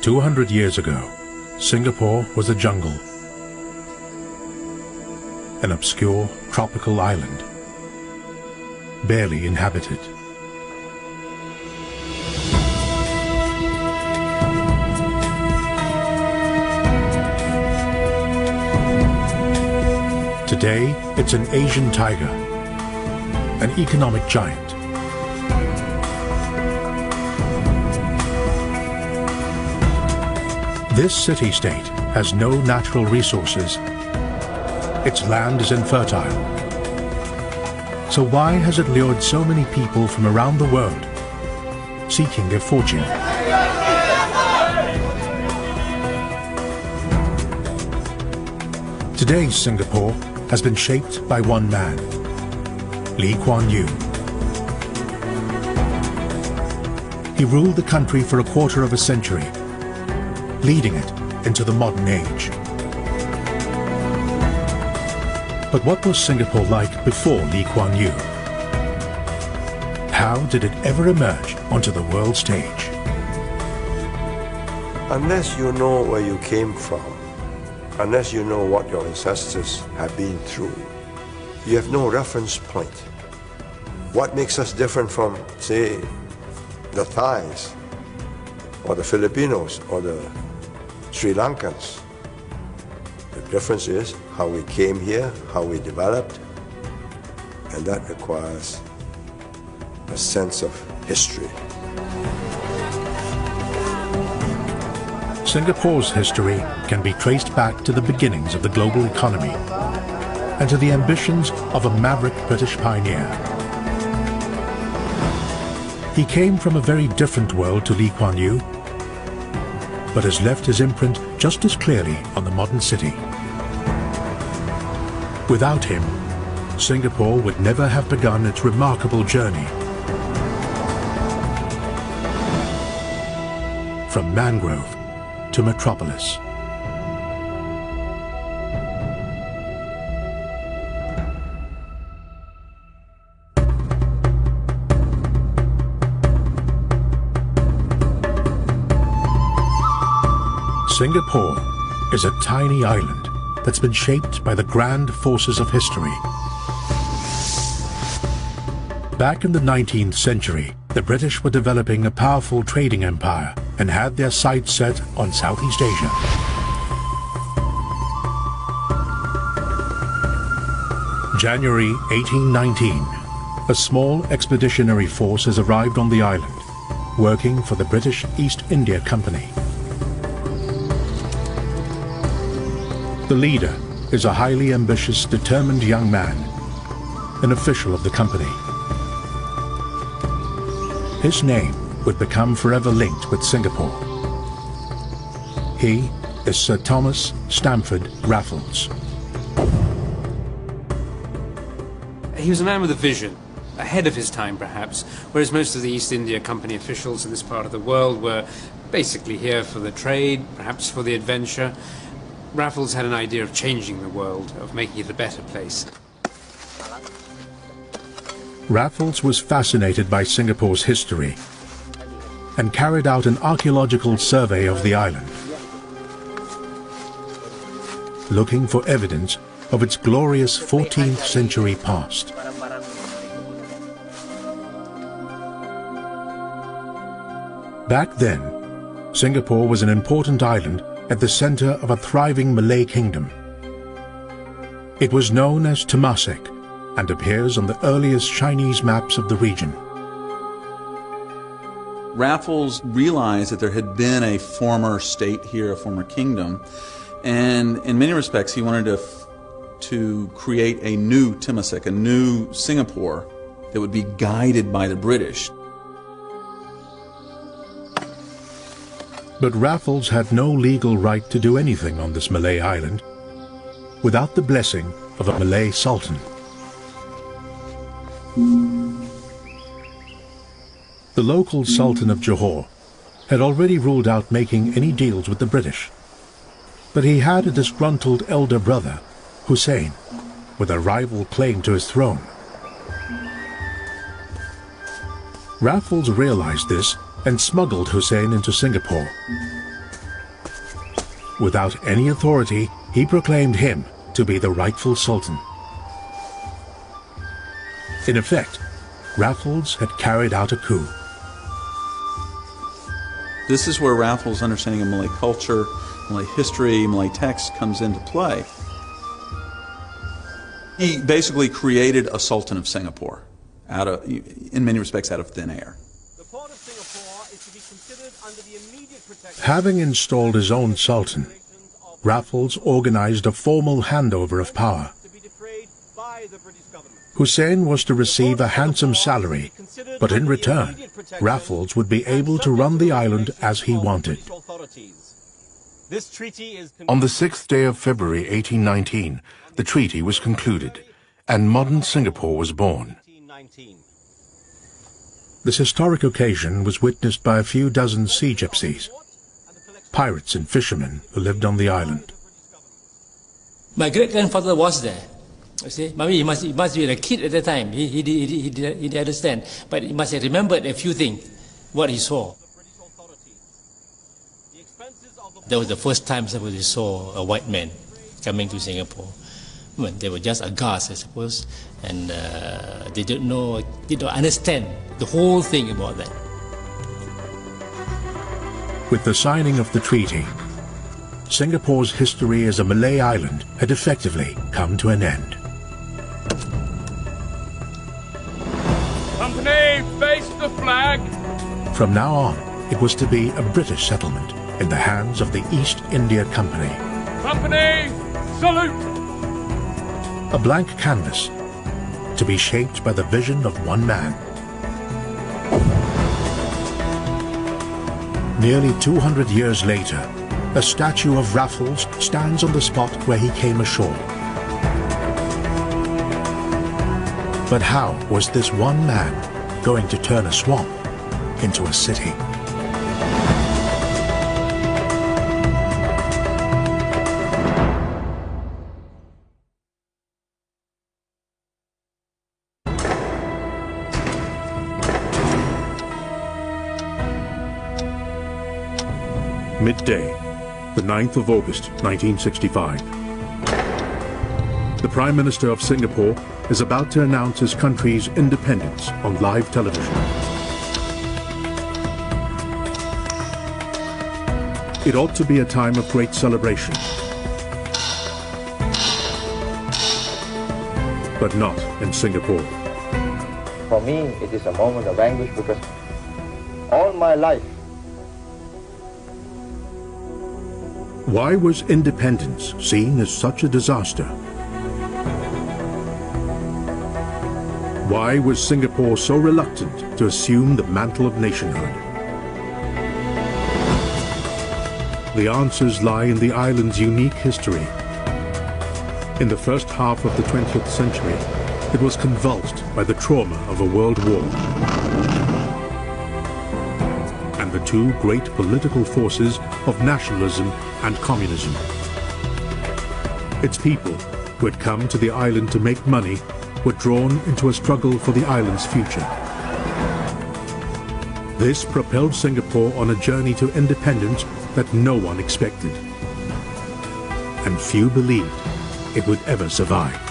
200 years ago, Singapore was a jungle, an obscure tropical island, barely inhabited. Today, it's an Asian tiger, an economic giant. This city-state has no natural resources. Its land is infertile. So why has it lured so many people from around the world, seeking a fortune? Today's Singapore has been shaped by one man, Lee Kuan Yew. He ruled the country for a quarter of a century, leading it into the modern age. But what was Singapore like before Lee Kuan Yew? How did it ever emerge onto the world stage? Unless you know where you came from, unless you know what your ancestors have been through, you have no reference point. What makes us different from, say, the Thais, or the Filipinos, or the Sri Lankans? The difference is how we came here, how we developed, and that requires a sense of history. Singapore's history can be traced back to the beginnings of the global economy and to the ambitions of a maverick British pioneer. He came from a very different world to Lee Kuan Yew, but has left his imprint just as clearly on the modern city. Without him, Singapore would never have begun its remarkable journey. From mangrove to metropolis. Singapore is a tiny island that's been shaped by the grand forces of history. Back in the 19th century, the British were developing a powerful trading empire and had their sights set on Southeast Asia. January 1819, a small expeditionary force has arrived on the island, working for the British East India Company. The leader is a highly ambitious, determined young man, an official of the company. His name would become forever linked with Singapore. He is Sir Thomas Stamford Raffles. He was a man with a vision, ahead of his time perhaps, whereas most of the East India Company officials in this part of the world were basically here for the trade, perhaps for the adventure. Raffles had an idea of changing the world, of making it a better place. Raffles was fascinated by Singapore's history and carried out an archaeological survey of the island, looking for evidence of its glorious 14th century past. Back then, Singapore was an important island at the center of a thriving Malay kingdom. It was known as Temasek and appears on the earliest Chinese maps of the region. Raffles realized that there had been a former state here, a former kingdom, and in many respects he wanted to create a new Temasek, a new Singapore that would be guided by the British. But Raffles had no legal right to do anything on this Malay island without the blessing of a Malay sultan. The local Sultan of Johor had already ruled out making any deals with the British, but he had a disgruntled elder brother, Hussein, with a rival claim to his throne. Raffles realized this and smuggled Hussein into Singapore. Without any authority, he proclaimed him to be the rightful sultan. In effect, Raffles had carried out a coup. This is where Raffles' understanding of Malay culture, Malay history, Malay text comes into play. He basically created a Sultan of Singapore, in many respects out of thin air. The port of Singapore is to be considered under the immediate protection. Having installed his own sultan, Raffles organized a formal handover of power. To be defrayed by the British government. Hussein was to receive a handsome salary, but in return, Raffles would be able to run the island as he wanted. This treaty is On the 6th day of February 1819, the treaty was concluded, and modern Singapore was born. This historic occasion was witnessed by a few dozen sea gypsies, pirates and fishermen who lived on the island. My great-grandfather was there. You see, maybe he must be a kid at the time. He didn't understand, but he must have remembered a few things, what he saw. That was the first time somebody saw a white man coming to Singapore. Well, they were just aghast, I suppose, and they did not understand the whole thing about that. With the signing of the treaty, Singapore's history as a Malay island had effectively come to an end. Company, face the flag! From now on, it was to be a British settlement in the hands of the East India Company. Company, salute! A blank canvas to be shaped by the vision of one man. Nearly 200 years later, a statue of Raffles stands on the spot where he came ashore. But how was this one man going to turn a swamp into a city? Midday, the 9th of August, 1965. The Prime Minister of Singapore is about to announce his country's independence on live television. It ought to be a time of great celebration, but not in Singapore. For me, it is a moment of anguish because all my life, why was independence seen as such a disaster? Why was Singapore so reluctant to assume the mantle of nationhood? The answers lie in the island's unique history. In the first half of the 20th century, it was convulsed by the trauma of a world war and the two great political forces of nationalism and communism. Its people, who had come to the island to make money, were drawn into a struggle for the island's future. This propelled Singapore on a journey to independence that no one expected, and few believed it would ever survive.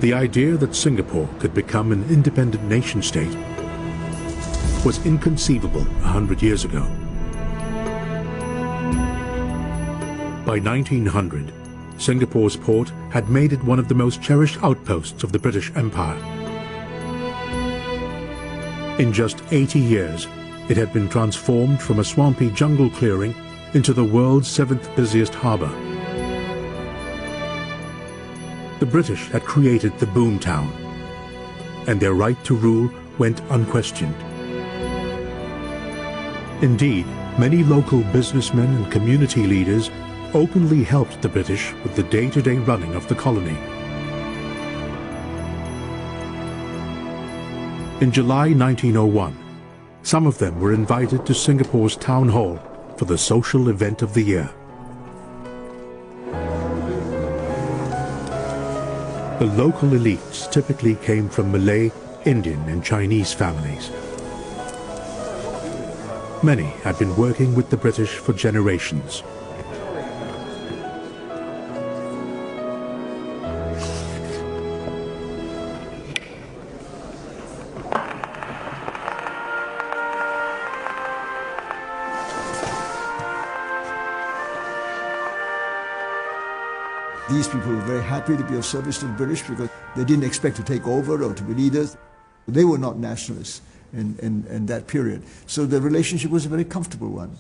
The idea that Singapore could become an independent nation-state was inconceivable 100 years ago. By 1900, Singapore's port had made it one of the most cherished outposts of the British Empire. In just 80 years, it had been transformed from a swampy jungle clearing into the world's 7th busiest harbour. The British had created the boom town, and their right to rule went unquestioned. Indeed, many local businessmen and community leaders openly helped the British with the day-to-day running of the colony. In July 1901, Some of them were invited to Singapore's town hall for the social event of the year. The local elites typically came from Malay, Indian and Chinese families. Many had been working with the British for generations. These people were very happy to be of service to the British because they didn't expect to take over or to be leaders. They were not nationalists in that period. So the relationship was a very comfortable one.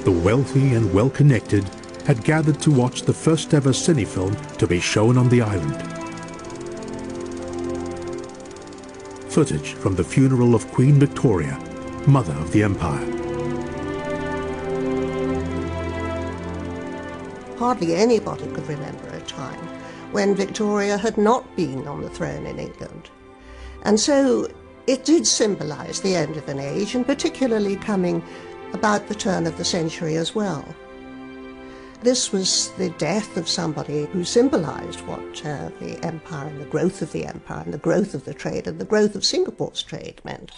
The wealthy and well-connected had gathered to watch the first ever cine-film to be shown on the island. Footage from the funeral of Queen Victoria, Mother of the Empire. Hardly anybody could remember a time when Victoria had not been on the throne in England. And so it did symbolise the end of an age, and particularly coming about the turn of the century as well. This was the death of somebody who symbolised what the empire and the growth of the empire and the growth of the trade and the growth of Singapore's trade meant.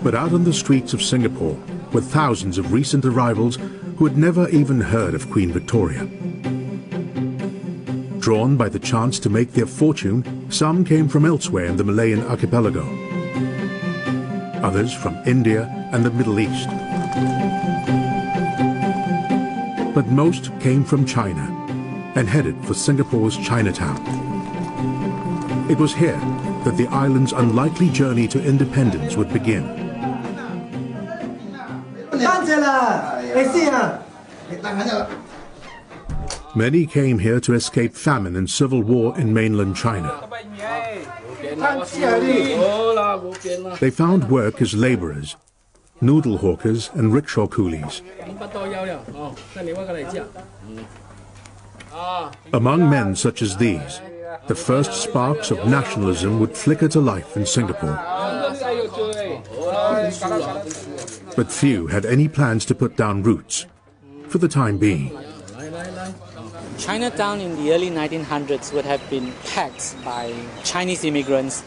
But out on the streets of Singapore were thousands of recent arrivals who had never even heard of Queen Victoria. Drawn by the chance to make their fortune, some came from elsewhere in the Malayan archipelago, others from India and the Middle East. But most came from China and headed for Singapore's Chinatown. It was here that the island's unlikely journey to independence would begin. Many came here to escape famine and civil war in mainland China. They found work as labourers, noodle hawkers and rickshaw coolies. Among men such as these, the first sparks of nationalism would flicker to life in Singapore. But few had any plans to put down roots, for the time being. Chinatown in the early 1900s would have been packed by Chinese immigrants.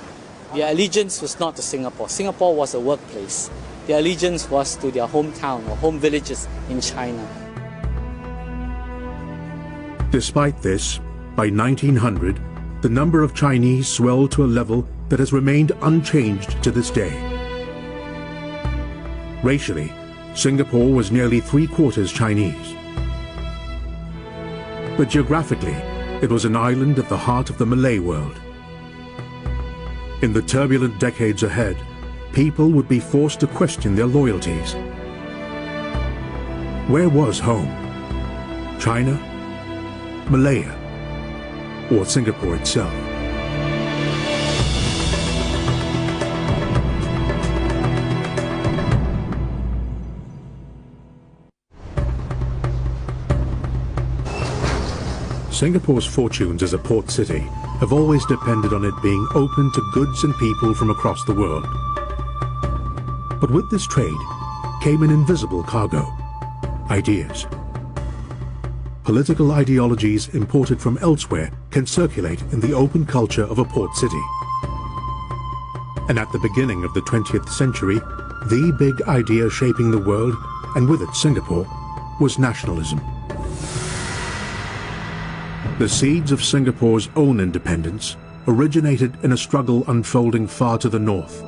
Their allegiance was not to Singapore. Singapore was a workplace. Their allegiance was to their hometown or home villages in China. Despite this, by 1900, the number of Chinese swelled to a level that has remained unchanged to this day. Racially, Singapore was nearly three-quarters Chinese. But geographically, it was an island at the heart of the Malay world. In the turbulent decades ahead, people would be forced to question their loyalties. Where was home? China, Malaya, or Singapore itself? Singapore's fortunes as a port city have always depended on it being open to goods and people from across the world. But with this trade came an invisible cargo: ideas. Political ideologies imported from elsewhere can circulate in the open culture of a port city. And at the beginning of the 20th century, the big idea shaping the world, and with it Singapore, was nationalism. The seeds of Singapore's own independence originated in a struggle unfolding far to the north.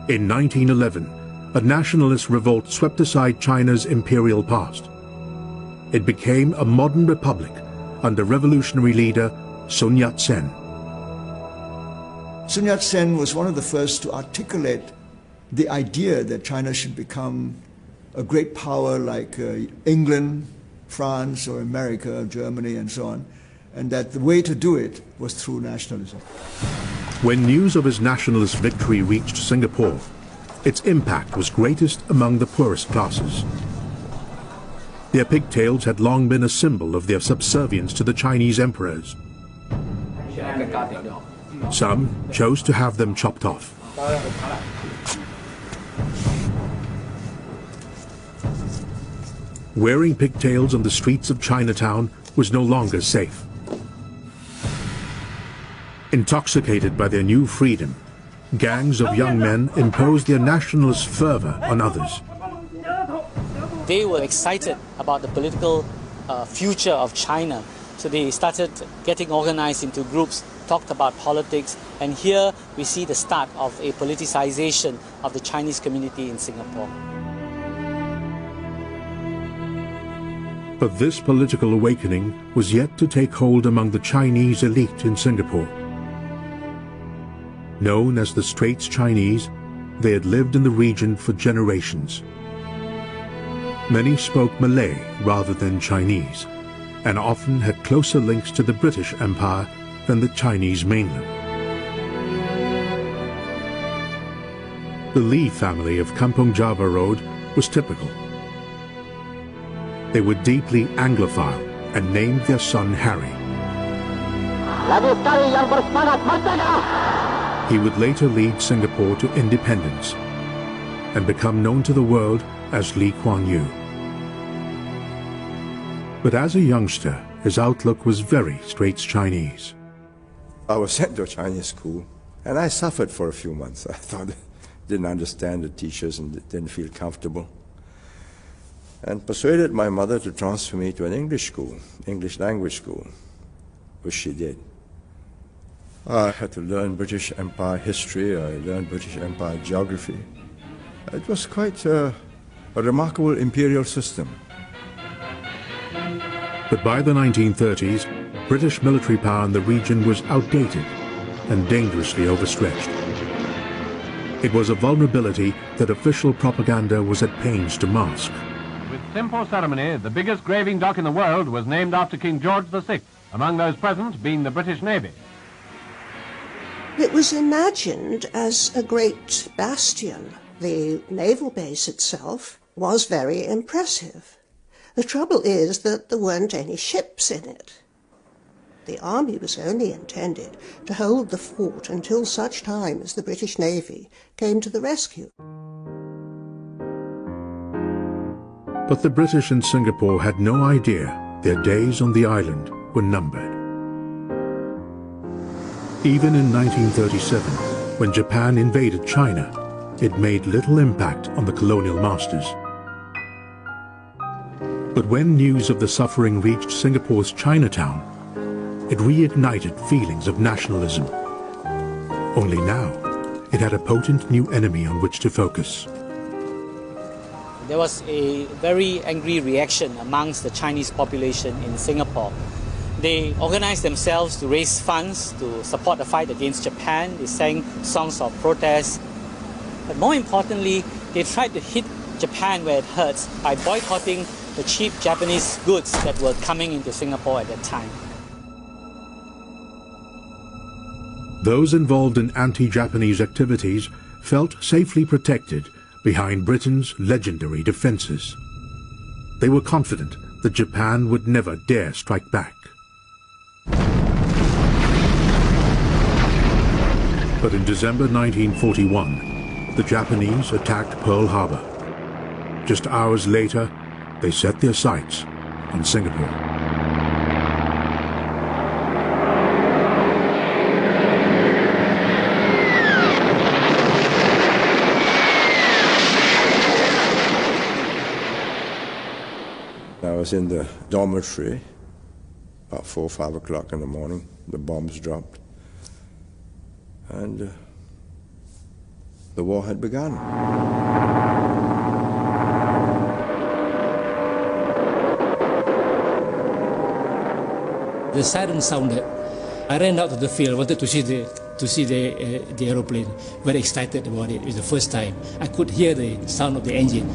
In 1911, a nationalist revolt swept aside China's imperial past. It became a modern republic under revolutionary leader Sun Yat-sen. Sun Yat-sen was one of the first to articulate the idea that China should become a great power like England, France or America, Germany and so on, and that the way to do it was through nationalism. When news of his nationalist victory reached Singapore, its impact was greatest among the poorest classes. Their pigtails had long been a symbol of their subservience to the Chinese emperors. Some chose to have them chopped off. Wearing pigtails on the streets of Chinatown was no longer safe. Intoxicated by their new freedom, gangs of young men imposed their nationalist fervor on others. They were excited about the political future of China, so they started getting organized into groups, talked about politics, and here we see the start of a politicization of the Chinese community in Singapore. But this political awakening was yet to take hold among the Chinese elite in Singapore. Known as the Straits Chinese, they had lived in the region for generations. Many spoke Malay rather than Chinese, and often had closer links to the British Empire than the Chinese mainland. The Lee family of Kampong Java Road was typical. They were deeply Anglophile and named their son Harry. He would later lead Singapore to independence and become known to the world as Lee Kuan Yew. But as a youngster, his outlook was very Straits Chinese. I was sent to a Chinese school, and I suffered for a few months. I thought I didn't understand the teachers and didn't feel comfortable. And persuaded my mother to transfer me to an English school, English language school, which she did. I had to learn British Empire history, I learned British Empire geography. It was quite a remarkable imperial system. But by the 1930s, British military power in the region was outdated and dangerously overstretched. It was a vulnerability that official propaganda was at pains to mask. With simple ceremony, the biggest graving dock in the world was named after King George VI, among those present being the British Navy. It was imagined as a great bastion. The naval base itself was very impressive. The trouble is that there weren't any ships in it. The army was only intended to hold the fort until such time as the British Navy came to the rescue. But the British in Singapore had no idea their days on the island were numbered. Even in 1937, when Japan invaded China, it made little impact on the colonial masters. But when news of the suffering reached Singapore's Chinatown, it reignited feelings of nationalism. Only now, it had a potent new enemy on which to focus. There was a very angry reaction amongst the Chinese population in Singapore. They organized themselves to raise funds to support the fight against Japan. They sang songs of protest. But more importantly, they tried to hit Japan where it hurts by boycotting the cheap Japanese goods that were coming into Singapore at that time. Those involved in anti-Japanese activities felt safely protected behind Britain's legendary defenses. They were confident that Japan would never dare strike back. But in December 1941, the Japanese attacked Pearl Harbor. Just hours later, they set their sights on Singapore. I was in the dormitory about 4 or 5 o'clock in the morning. The bombs dropped. And the war had begun. The siren sounded. I ran out to the field, wanted to see the aeroplane. Very excited about it. It was the first time I could hear the sound of the engine.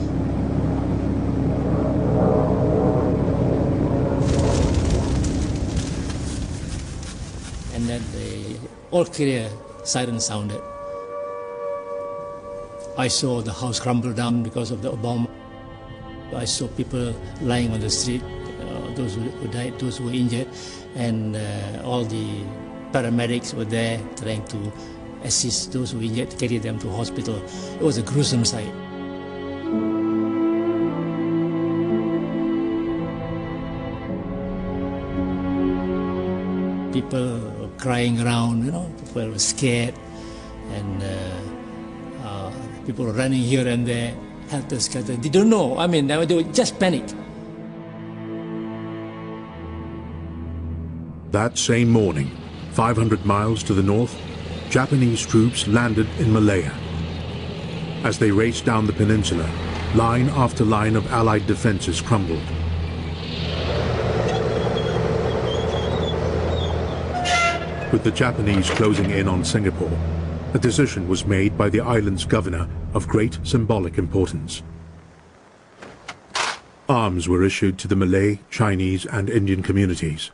And then the all clear siren sounded. I saw the house crumble down because of the bomb. I saw people lying on the street, those who died, those who were injured, and all the paramedics were there trying to assist those who were injured, carry them to hospital. It was a gruesome sight. People were crying around, people were scared, and people were running here and there, helter-skelter. They don't know, they were just panicked. That same morning, 500 miles to the north, Japanese troops landed in Malaya. As they raced down the peninsula, line after line of Allied defenses crumbled. With the Japanese closing in on Singapore, a decision was made by the island's governor of great symbolic importance. Arms were issued to the Malay, Chinese and Indian communities.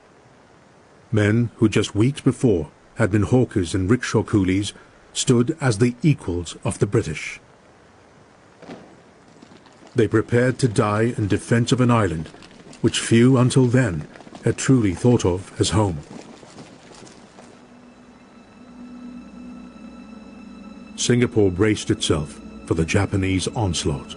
Men who just weeks before had been hawkers and rickshaw coolies stood as the equals of the British. They prepared to die in defense of an island which few until then had truly thought of as home. Singapore braced itself for the Japanese onslaught.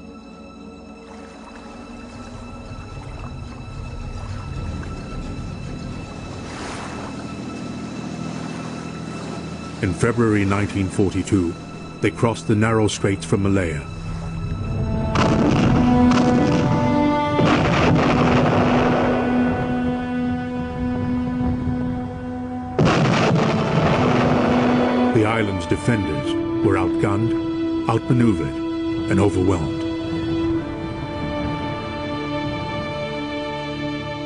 In February 1942, they crossed the narrow straits from Malaya. The island's defenders were outgunned, outmaneuvered, and overwhelmed.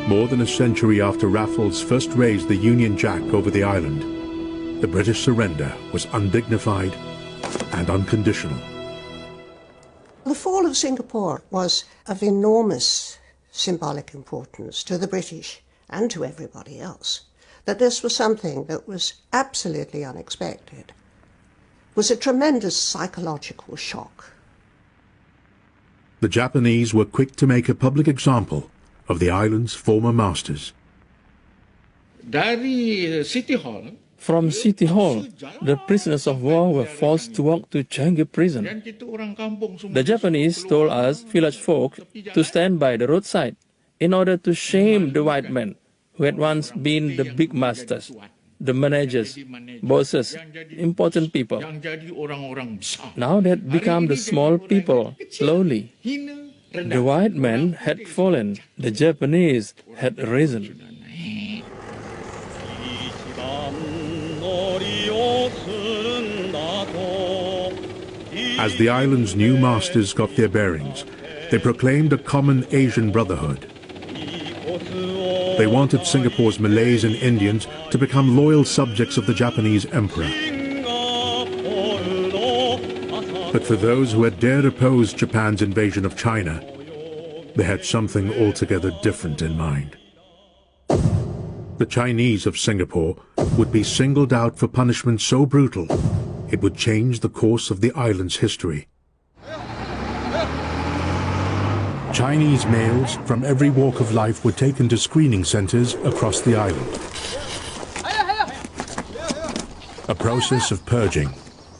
More than a century after Raffles first raised the Union Jack over the island, the British surrender was undignified and unconditional. The fall of Singapore was of enormous symbolic importance to the British and to everybody else. That this was something that was absolutely unexpected was a tremendous psychological shock. The Japanese were quick to make a public example of the island's former masters. From City Hall, the prisoners of war were forced to walk to Changi prison. The Japanese told us village folk to stand by the roadside in order to shame the white men who had once been the big masters, the managers, bosses, important people. Now they had become the small people, lowly. The white men had fallen, the Japanese had risen. As the island's new masters got their bearings, they proclaimed a common Asian brotherhood. They wanted Singapore's Malays and Indians to become loyal subjects of the Japanese emperor. But for those who had dared oppose Japan's invasion of China, they had something altogether different in mind. The Chinese of Singapore would be singled out for punishment so brutal it would change the course of the island's history. Chinese males from every walk of life were taken to screening centers across the island. A process of purging,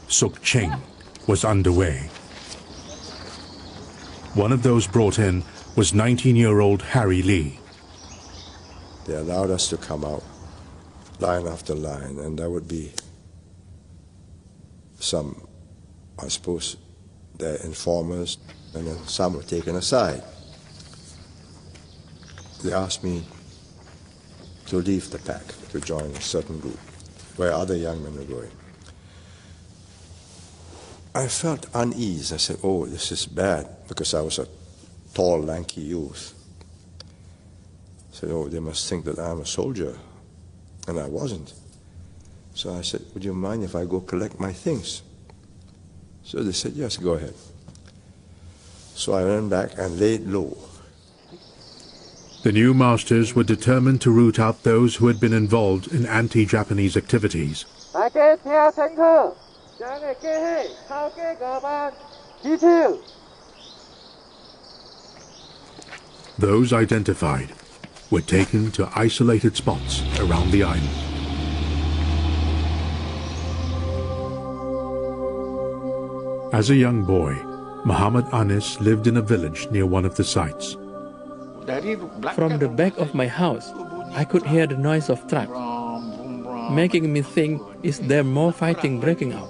Suk Ching, was underway. One of those brought in was 19-year-old Harry Lee. They allowed us to come out, line after line, and there would be some, I suppose, they're informers, and then some were taken aside. They asked me to leave the pack, to join a certain group, where other young men were going. I felt unease. I said, oh, this is bad, because I was a tall, lanky youth. I said, oh, they must think that I'm a soldier, and I wasn't. So I said, would you mind if I go collect my things? So they said, yes, go ahead. So I went back and laid low. The new masters were determined to root out those who had been involved in anti-Japanese activities. Those identified were taken to isolated spots around the island. As a young boy, Muhammad Anis lived in a village near one of the sites. From the back of my house, I could hear the noise of trucks, making me think, is there more fighting breaking out?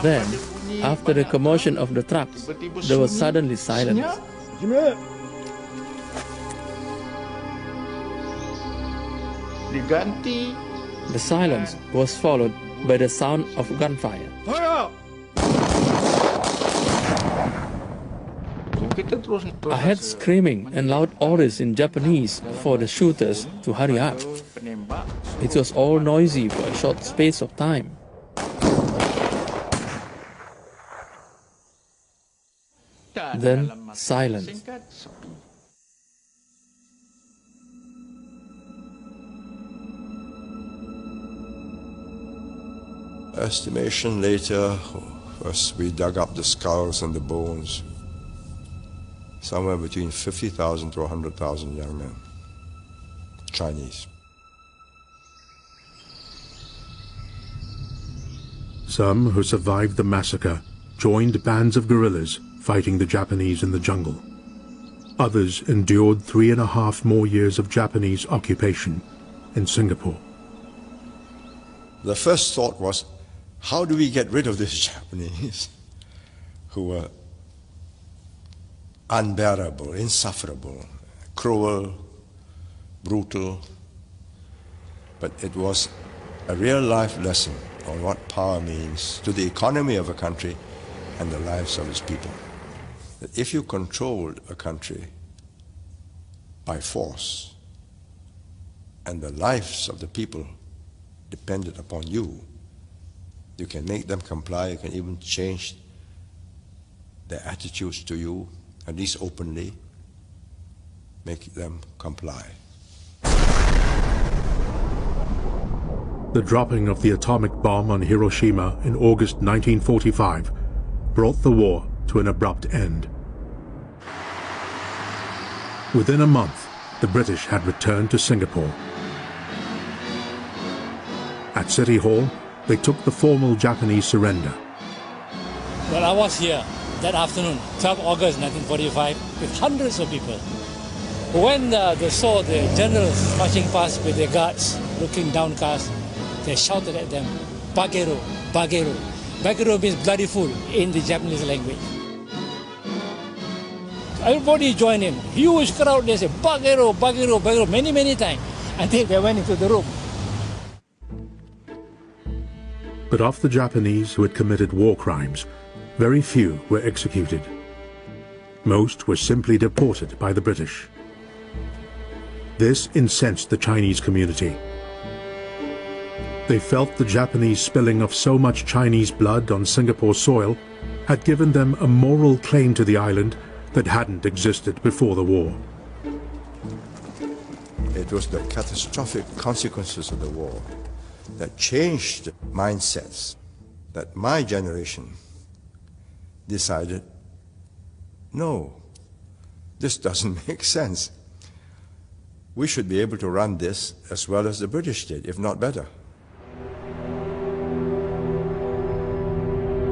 Then, after the commotion of the trucks, there was suddenly silence. The silence was followed by the sound of gunfire. I heard screaming and loud orders in Japanese for the shooters to hurry up. It was all noisy for a short space of time. Then silence. Estimation later, first we dug up the skulls and the bones. Somewhere between 50,000 to 100,000 young men, Chinese. Some who survived the massacre joined bands of guerrillas fighting the Japanese in the jungle. Others endured 3.5 more years of Japanese occupation in Singapore. The first thought was, how do we get rid of these Japanese who were unbearable, insufferable, cruel, brutal? But it was a real-life lesson on what power means to the economy of a country and the lives of its people. That if you controlled a country by force and the lives of the people depended upon you, you can make them comply, you can even change their attitudes to you, at least openly, make them comply. The dropping of the atomic bomb on Hiroshima in August 1945 brought the war to an abrupt end. Within a month, the British had returned to Singapore. At City Hall, they took the formal Japanese surrender. Well, I was here that afternoon, 12 August 1945, with hundreds of people. When they saw the generals marching past with their guards, looking downcast, they shouted at them, "Bagero, Bagero." Bagero means bloody fool in the Japanese language. Everybody joined in. Huge crowd, they said, "Bagero, Bagero, Bagero," many, many times, until they went into the room. But of the Japanese who had committed war crimes, very few were executed. Most were simply deported by the British. This incensed the Chinese community. They felt the Japanese spilling of so much Chinese blood on Singapore soil had given them a moral claim to the island that hadn't existed before the war. It was the catastrophic consequences of the war that changed mindsets, that my generation decided, no, this doesn't make sense. We should be able to run this as well as the British did, if not better.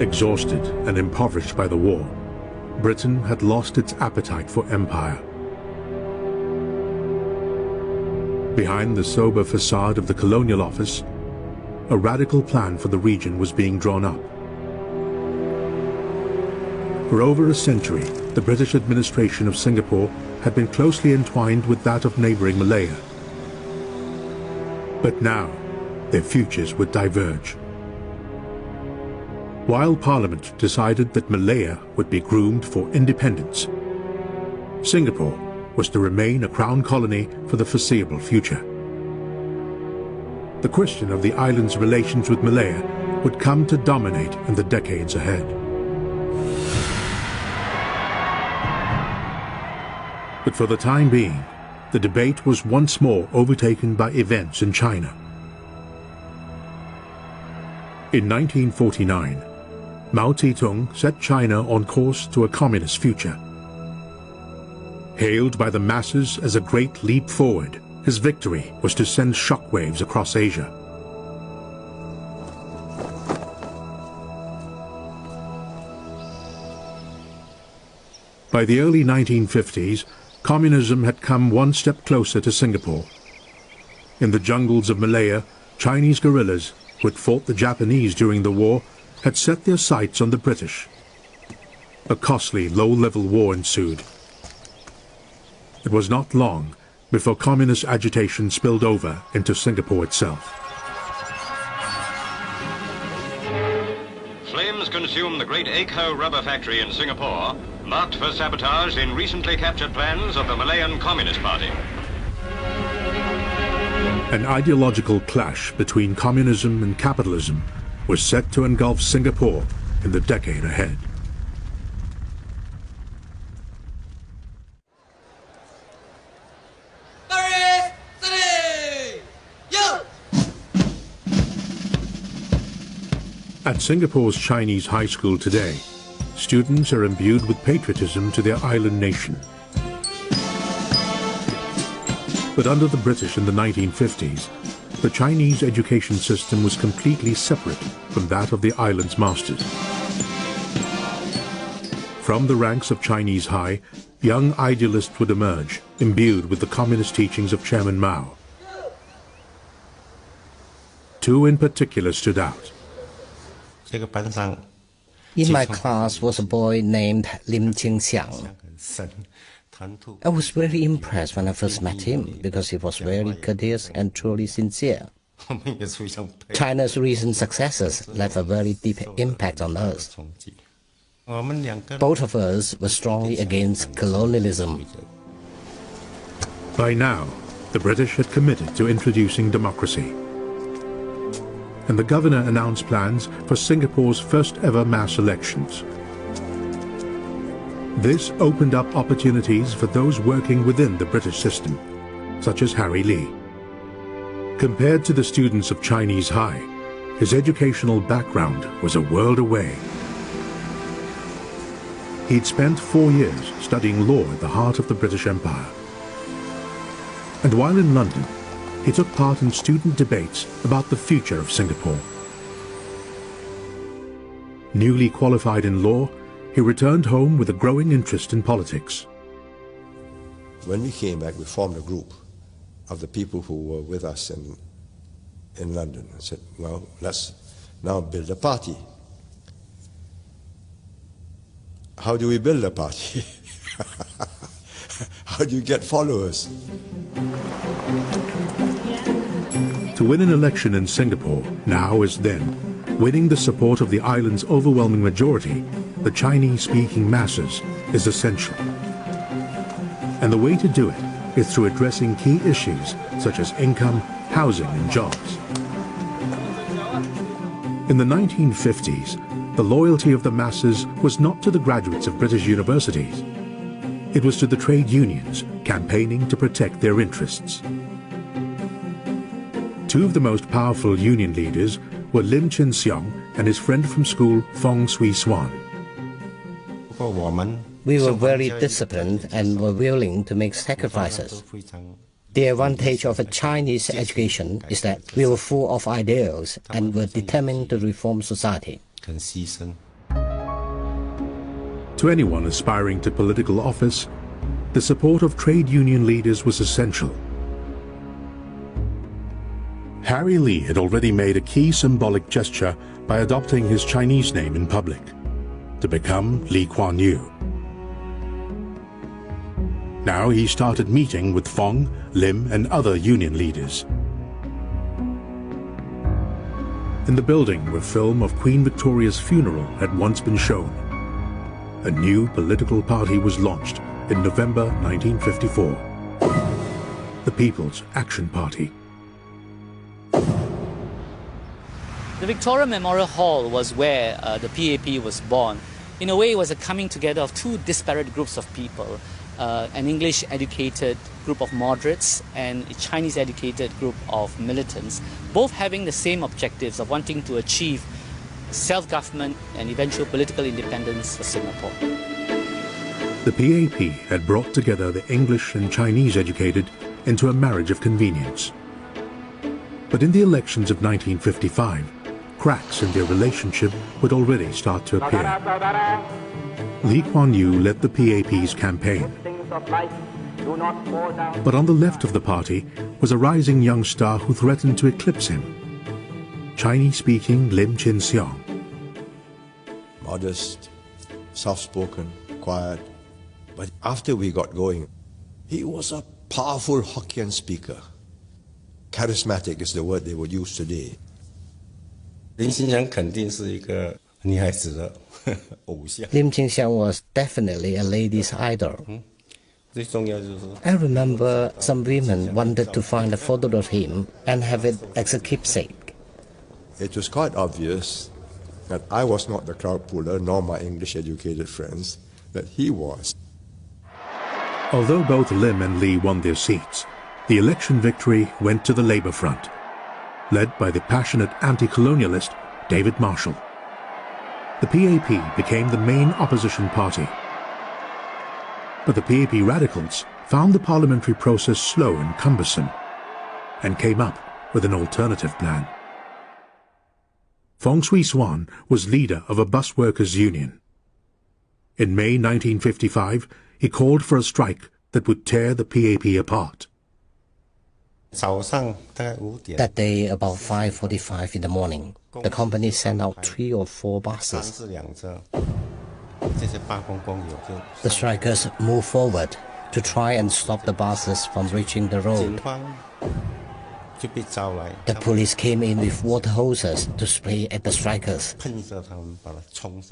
Exhausted and impoverished by the war, Britain had lost its appetite for empire. Behind the sober facade of the Colonial Office, a radical plan for the region was being drawn up. For over a century, the British administration of Singapore had been closely entwined with that of neighboring Malaya. But now, their futures would diverge. While Parliament decided that Malaya would be groomed for independence, Singapore was to remain a crown colony for the foreseeable future. The question of the island's relations with Malaya would come to dominate in the decades ahead. But for the time being, the debate was once more overtaken by events in China. In 1949, Mao Zedong set China on course to a communist future. Hailed by the masses as a great leap forward, his victory was to send shockwaves across Asia. By the early 1950s, communism had come one step closer to Singapore. In the jungles of Malaya, Chinese guerrillas, who had fought the Japanese during the war, had set their sights on the British. A costly, low-level war ensued. It was not long before communist agitation spilled over into Singapore itself. Flames consumed the great Acre rubber factory in Singapore, marked for sabotage in recently captured plans of the Malayan Communist Party. An ideological clash between communism and capitalism was set to engulf Singapore in the decade ahead. At Singapore's Chinese high school today, students are imbued with patriotism to their island nation. But under the British in the 1950s, the Chinese education system was completely separate from that of the island's masters. From the ranks of Chinese High, young idealists would emerge, imbued with the communist teachings of Chairman Mao. Two in particular stood out. In my class was a boy named Lim Qingxiang. I was very impressed when I first met him because he was very courteous and truly sincere. China's recent successes left a very deep impact on us. Both of us were strongly against colonialism. By now, the British had committed to introducing democracy. And the governor announced plans for Singapore's first ever mass elections. This opened up opportunities for those working within the British system, such as Harry Lee. Compared to the students of Chinese High, his educational background was a world away. He'd spent 4 years studying law at the heart of the British Empire. And while in London, he took part in student debates about the future of Singapore. Newly qualified in law, he returned home with a growing interest in politics. When we came back, we formed a group of the people who were with us in London and said, well, let's now build a party. How do we build a party? How do you get followers? To win an election in Singapore, now as then, winning the support of the island's overwhelming majority, the Chinese-speaking masses, is essential. And the way to do it is through addressing key issues such as income, housing and jobs. In the 1950s, the loyalty of the masses was not to the graduates of British universities. It was to the trade unions campaigning to protect their interests. Two of the most powerful union leaders were Lim Chin Siong and his friend from school, Fong Swee Swan. We were very disciplined and were willing to make sacrifices. The advantage of a Chinese education is that we were full of ideals and were determined to reform society. To anyone aspiring to political office, the support of trade union leaders was essential. Harry Lee had already made a key symbolic gesture by adopting his Chinese name in public, to become Lee Kuan Yew. Now he started meeting with Fong, Lim and other union leaders. In the building where film of Queen Victoria's funeral had once been shown, a new political party was launched in November 1954, the People's Action Party. The Victoria Memorial Hall was where the PAP was born. In a way, it was a coming together of two disparate groups of people. an English-educated group of moderates and a Chinese-educated group of militants, both having the same objectives of wanting to achieve self-government and eventual political independence for Singapore. The PAP had brought together the English and Chinese educated into a marriage of convenience. But in the elections of 1955, cracks in their relationship would already start to appear. Lee Kuan Yew led the PAP's campaign. But on the left of the party was a rising young star who threatened to eclipse him, Chinese-speaking Lim Chin Siong. Modest, soft-spoken, quiet. But after we got going, he was a powerful Hokkien speaker. Charismatic is the word they would use today. Lim Chin Siong was definitely a lady's idol. I remember some women wanted to find a photo of him and have it as a keepsake. It was quite obvious that I was not the crowd puller, nor my English-educated friends, that he was. Although both Lim and Lee won their seats, the election victory went to the Labour Front, led by the passionate anti-colonialist David Marshall. The PAP became the main opposition party. But the PAP radicals found the parliamentary process slow and cumbersome and came up with an alternative plan. Fong Swee Swan was leader of a bus workers' union. In May 1955, he called for a strike that would tear the PAP apart. That day, about 5:45 in the morning, the company sent out 3 or 4 buses. The strikers moved forward to try and stop the buses from reaching the road. The police came in with water hoses to spray at the strikers.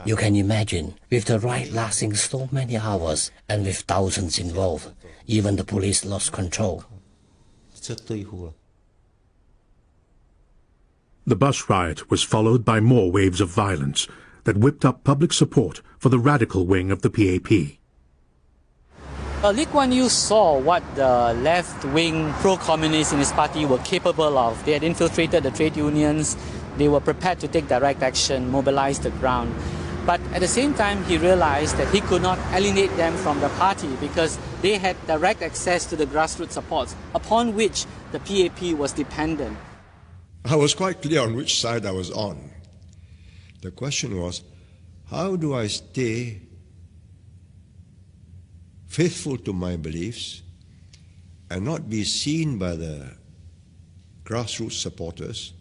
You can imagine, with the riot lasting so many hours and with thousands involved, even the police lost control. The bus riot was followed by more waves of violence that whipped up public support for the radical wing of the PAP. Lee Kuan Yew saw what the left-wing pro-communists in his party were capable of. They had infiltrated the trade unions, they were prepared to take direct action, mobilize the ground. But at the same time, he realized that he could not alienate them from the party because they had direct access to the grassroots support, upon which the PAP was dependent. I was quite clear on which side I was on. The question was, how do I stay faithful to my beliefs and not be seen by the grassroots supporters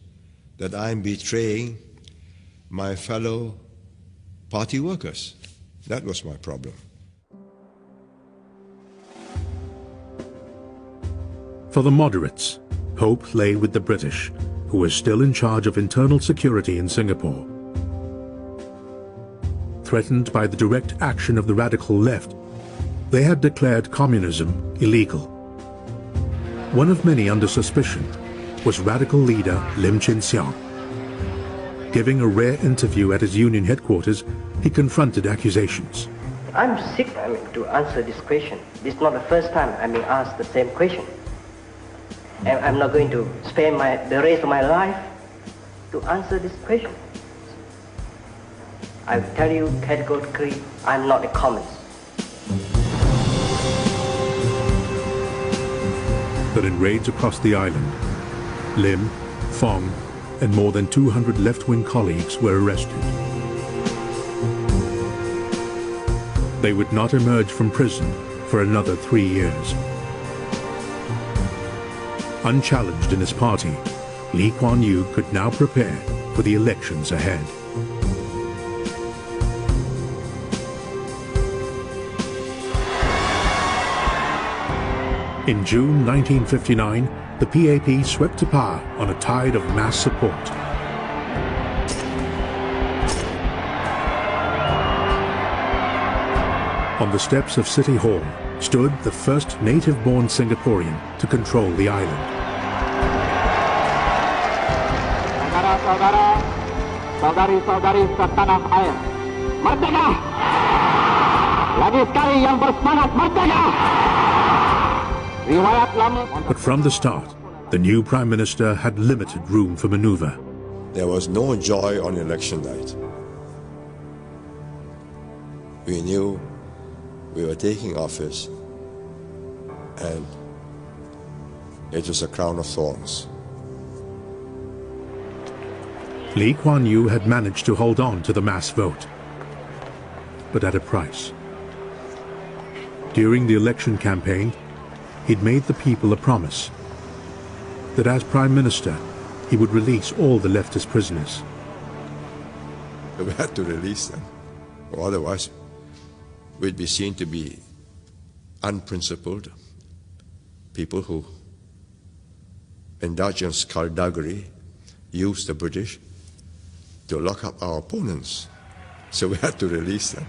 that I'm betraying my fellow party workers? That was my problem. For the moderates, hope lay with the British, who were still in charge of internal security in Singapore. Threatened by the direct action of the radical left, they had declared communism illegal. One of many under suspicion was radical leader Lim Chin Siong. Giving a rare interview at his union headquarters, he confronted accusations. I'm sick, to answer this question. This is not the first time I'm being asked the same question. And I'm not going to spend the rest of my life to answer this question. I tell you categorically, I'm not a communist. But in raids across the island, Lim, Fong, and more than 200 left-wing colleagues were arrested. They would not emerge from prison for another 3 years. Unchallenged in his party, Lee Kuan Yew could now prepare for the elections ahead. In June 1959, the PAP swept to power on a tide of mass support. On the steps of City Hall stood the first native-born Singaporean to control the island. Saudara-saudari setanah air, merdeka! But from the start, the new Prime Minister had limited room for maneuver. There was no joy on election night. We knew we were taking office, and it was a crown of thorns. Lee Kuan Yew had managed to hold on to the mass vote, but at a price. During the election campaign, he'd made the people a promise that as Prime Minister, he would release all the leftist prisoners. We had to release them, or otherwise we'd be seen to be unprincipled people who indulge in skullduggery, use the British to lock up our opponents. So we had to release them,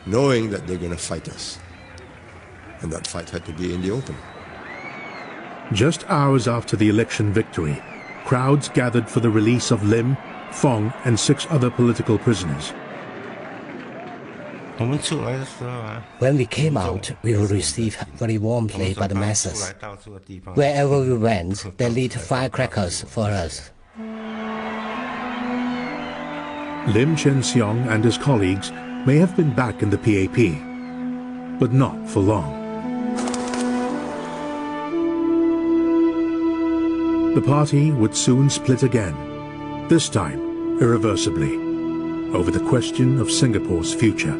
knowing that they're going to fight us. And that fight had to be in the open. Just hours after the election victory, crowds gathered for the release of Lim, Fong, and 6 other political prisoners. When we came out, we were received very warmly by the masses. Wherever we went, they lit firecrackers for us. Lim Chen Xiong and his colleagues may have been back in the PAP, but not for long. The party would soon split again, this time irreversibly, over the question of Singapore's future.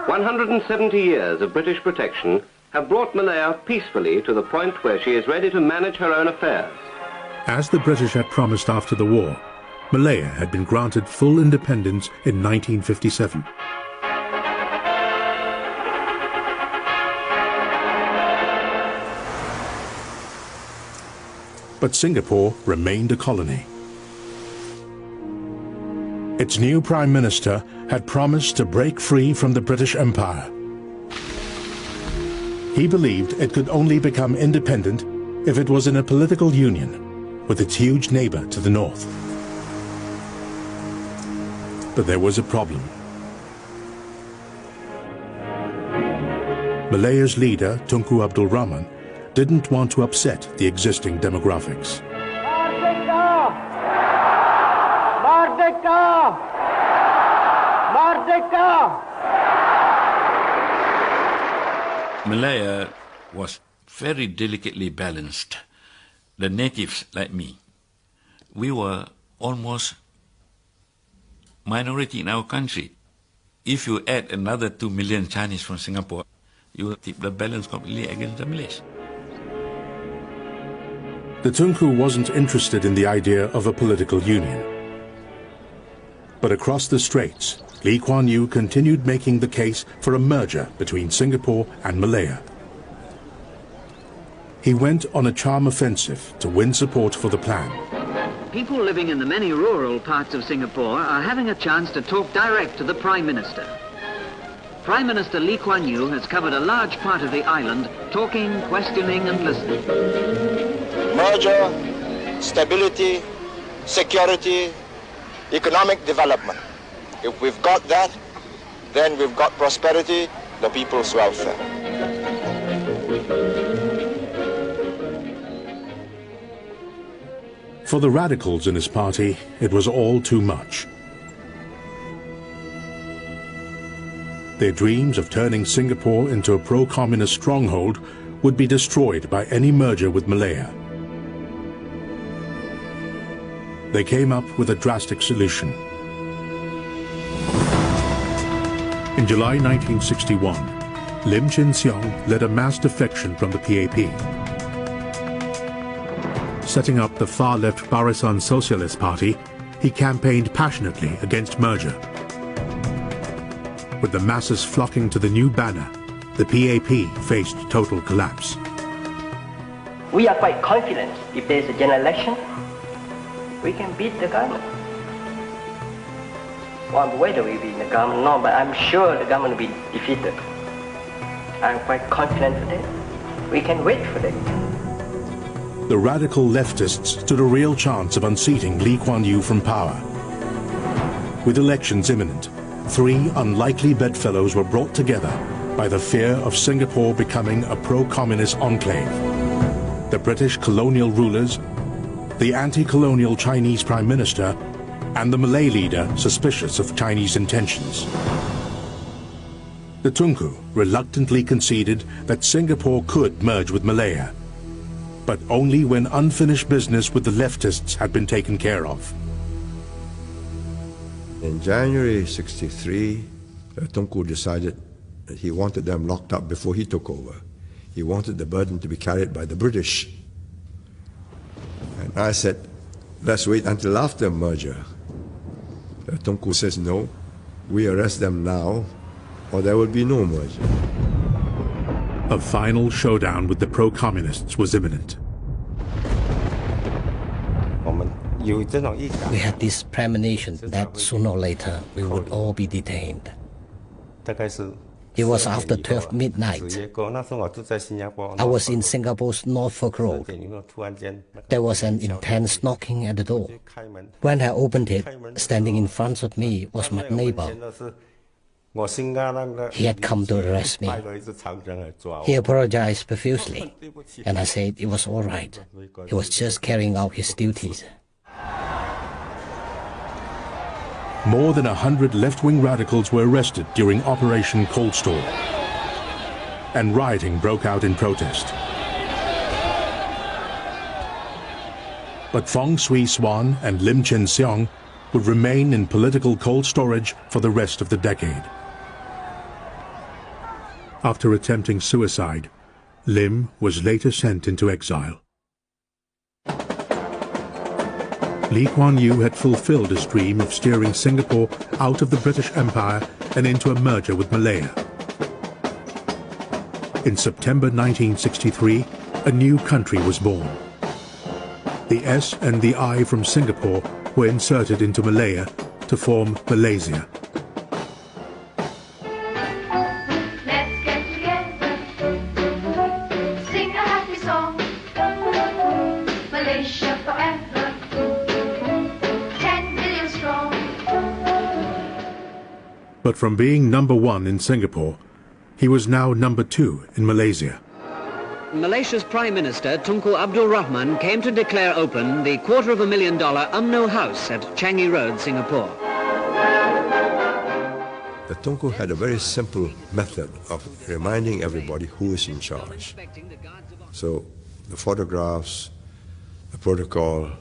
170 years of British protection have brought Malaya peacefully to the point where she is ready to manage her own affairs. As the British had promised after the war, Malaya had been granted full independence in 1957. But Singapore remained a colony. Its new Prime Minister had promised to break free from the British Empire. He believed it could only become independent if it was in a political union with its huge neighbor to the north. But there was a problem. Malaya's leader, Tunku Abdul Rahman, didn't want to upset the existing demographics. Merdeka! Merdeka! Merdeka! Malaya was very delicately balanced. The natives, like me, we were almost minority in our country. If you add another 2 million Chinese from Singapore, you will tip the balance completely against the Malays. The Tunku wasn't interested in the idea of a political union. But across the Straits, Lee Kuan Yew continued making the case for a merger between Singapore and Malaya. He went on a charm offensive to win support for the plan. People living in the many rural parts of Singapore are having a chance to talk direct to the Prime Minister. Prime Minister Lee Kuan Yew has covered a large part of the island, talking, questioning and listening. Merger, stability, security, economic development. If we've got that, then we've got prosperity, the people's welfare. For the radicals in his party, it was all too much. Their dreams of turning Singapore into a pro-communist stronghold would be destroyed by any merger with Malaya. They came up with a drastic solution. In July 1961, Lim Chin Siong led a mass defection from the PAP. Setting up the far-left Barisan Socialist Party, he campaigned passionately against merger. With the masses flocking to the new banner, the PAP faced total collapse. We are quite confident if there is a general election, we can beat the government. Well, whether we beat the government, no, but I'm sure the government will be defeated. I'm quite confident for that. We can wait for that. The radical leftists stood a real chance of unseating Lee Kuan Yew from power. With elections imminent, 3 unlikely bedfellows were brought together by the fear of Singapore becoming a pro-communist enclave. The British colonial rulers, the anti-colonial Chinese Prime Minister, and the Malay leader suspicious of Chinese intentions. The Tunku reluctantly conceded that Singapore could merge with Malaya, but only when unfinished business with the leftists had been taken care of. In January '63, Tunku decided that he wanted them locked up before he took over. He wanted the burden to be carried by the British. And I said, let's wait until after merger. Tunku says, no, we arrest them now, or there will be no merger. A final showdown with the pro-communists was imminent. We had this premonition that sooner or later we would all be detained. It was after 12 midnight. I was in Singapore's Norfolk Road. There was an intense knocking at the door. When I opened it, standing in front of me was my neighbor. He had come to arrest me. He apologized profusely, and I said it was all right. He was just carrying out his duties. More than 100 left-wing radicals were arrested during Operation Cold Storm, and rioting broke out in protest. But Fong Swee Swan and Lim Chin Siong would remain in political cold storage for the rest of the decade. After attempting suicide, Lim was later sent into exile. Lee Kuan Yew had fulfilled his dream of steering Singapore out of the British Empire and into a merger with Malaya. In September 1963, a new country was born. The S and the I from Singapore were inserted into Malaya to form Malaysia. Let's get together, sing a happy song, Malaysia forever. But from being number 1 in Singapore, he was now number 2 in Malaysia. Malaysia's Prime Minister Tunku Abdul Rahman came to declare open the $250,000 UMNO house at Changi Road, Singapore. The Tunku had a very simple method of reminding everybody who is in charge. So the photographs, the protocol,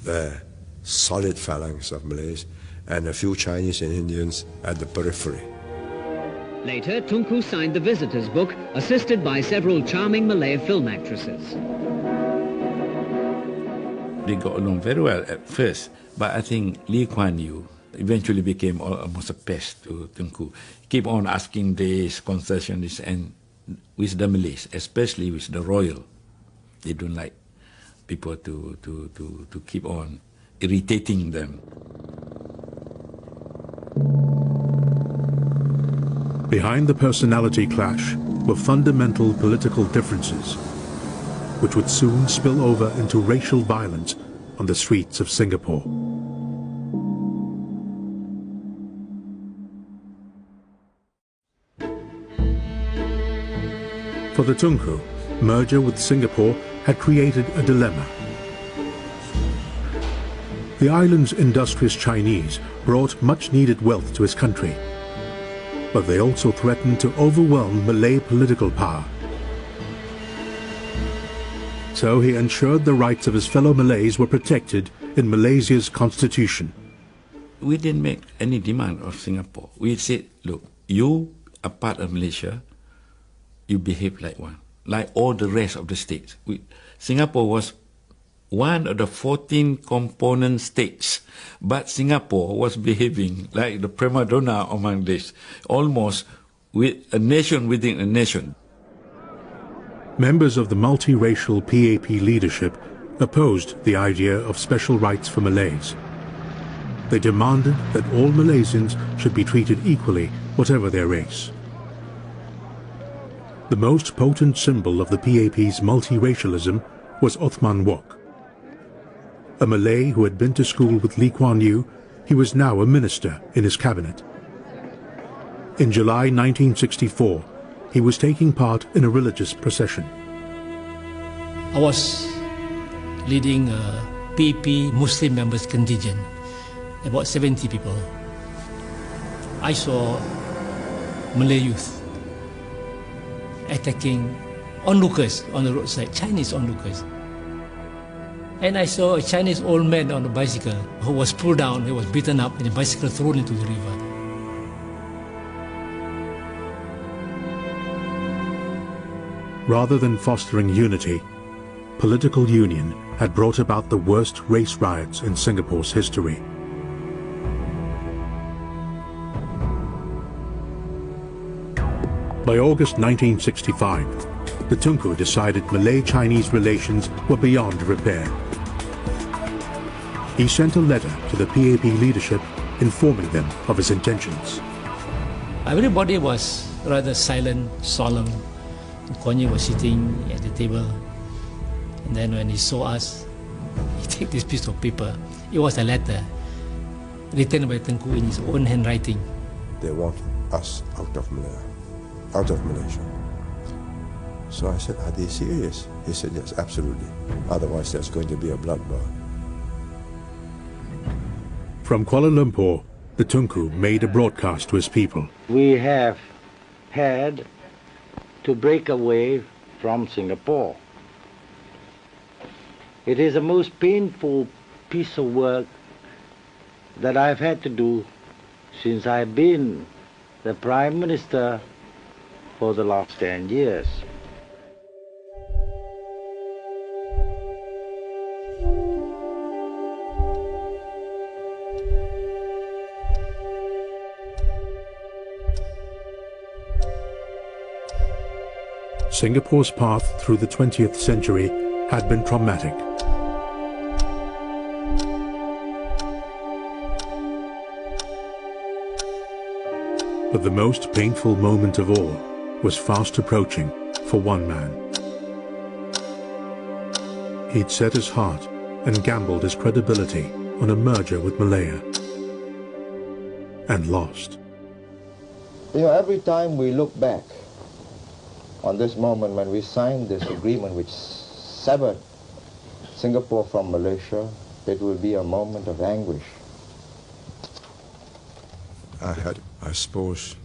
the solid phalanx of Malays, and a few Chinese and Indians at the periphery. Later, Tunku signed the visitors' book, assisted by several charming Malay film actresses. They got along very well at first, but I think Lee Kuan Yew eventually became almost a pest to Tunku. Keep on asking these concessions, and with the Malays, especially with the royal, they don't like people to keep on irritating them. Behind the personality clash were fundamental political differences, which would soon spill over into racial violence on the streets of Singapore. For the Tunku, merger with Singapore had created a dilemma. The island's industrious Chinese brought much-needed wealth to his country, but they also threatened to overwhelm Malay political power. So he ensured the rights of his fellow Malays were protected in Malaysia's constitution. We didn't make any demand of Singapore. We said, look, you are part of Malaysia, you behave like one, like all the rest of the states. Singapore was one of the 14 component states, but Singapore was behaving like the prima donna among this, almost with a nation within a nation. Members of the multiracial PAP leadership opposed the idea of special rights for Malays. They demanded that all Malaysians should be treated equally, whatever their race. The most potent symbol of the PAP's multiracialism was Othman Wok, a Malay who had been to school with Lee Kuan Yew He was now a minister in his cabinet. In July 1964, he was taking part in a religious procession. I was leading a PP Muslim members contingent, about 70 people. I saw Malay youth attacking onlookers on the roadside, Chinese onlookers. And I saw a Chinese old man on a bicycle who was pulled down, he was beaten up, and the bicycle thrown into the river. Rather than fostering unity, political union had brought about the worst race riots in Singapore's history. By August 1965, the Tunku decided Malay-Chinese relations were beyond repair. He sent a letter to the PAP leadership informing them of his intentions. Everybody was rather silent, solemn. Kuan Yew was sitting at the table, and then when he saw us, he took this piece of paper. It was a letter written by Tengku in his own handwriting. They want us out of Malaya, out of Malaysia. So I said, are they serious? He said, yes, absolutely. Otherwise there's going to be a bloodbath. From Kuala Lumpur, the Tunku made a broadcast to his people. We have had to break away from Singapore. It is the most painful piece of work that I've had to do since I've been the Prime Minister for the last 10 years. Singapore's path through the 20th century had been traumatic. But the most painful moment of all was fast approaching for one man. He'd set his heart and gambled his credibility on a merger with Malaya, and lost. You know, every time we look back on this moment when we signed this agreement which severed Singapore from Malaysia, it will be a moment of anguish. I had, I suppose,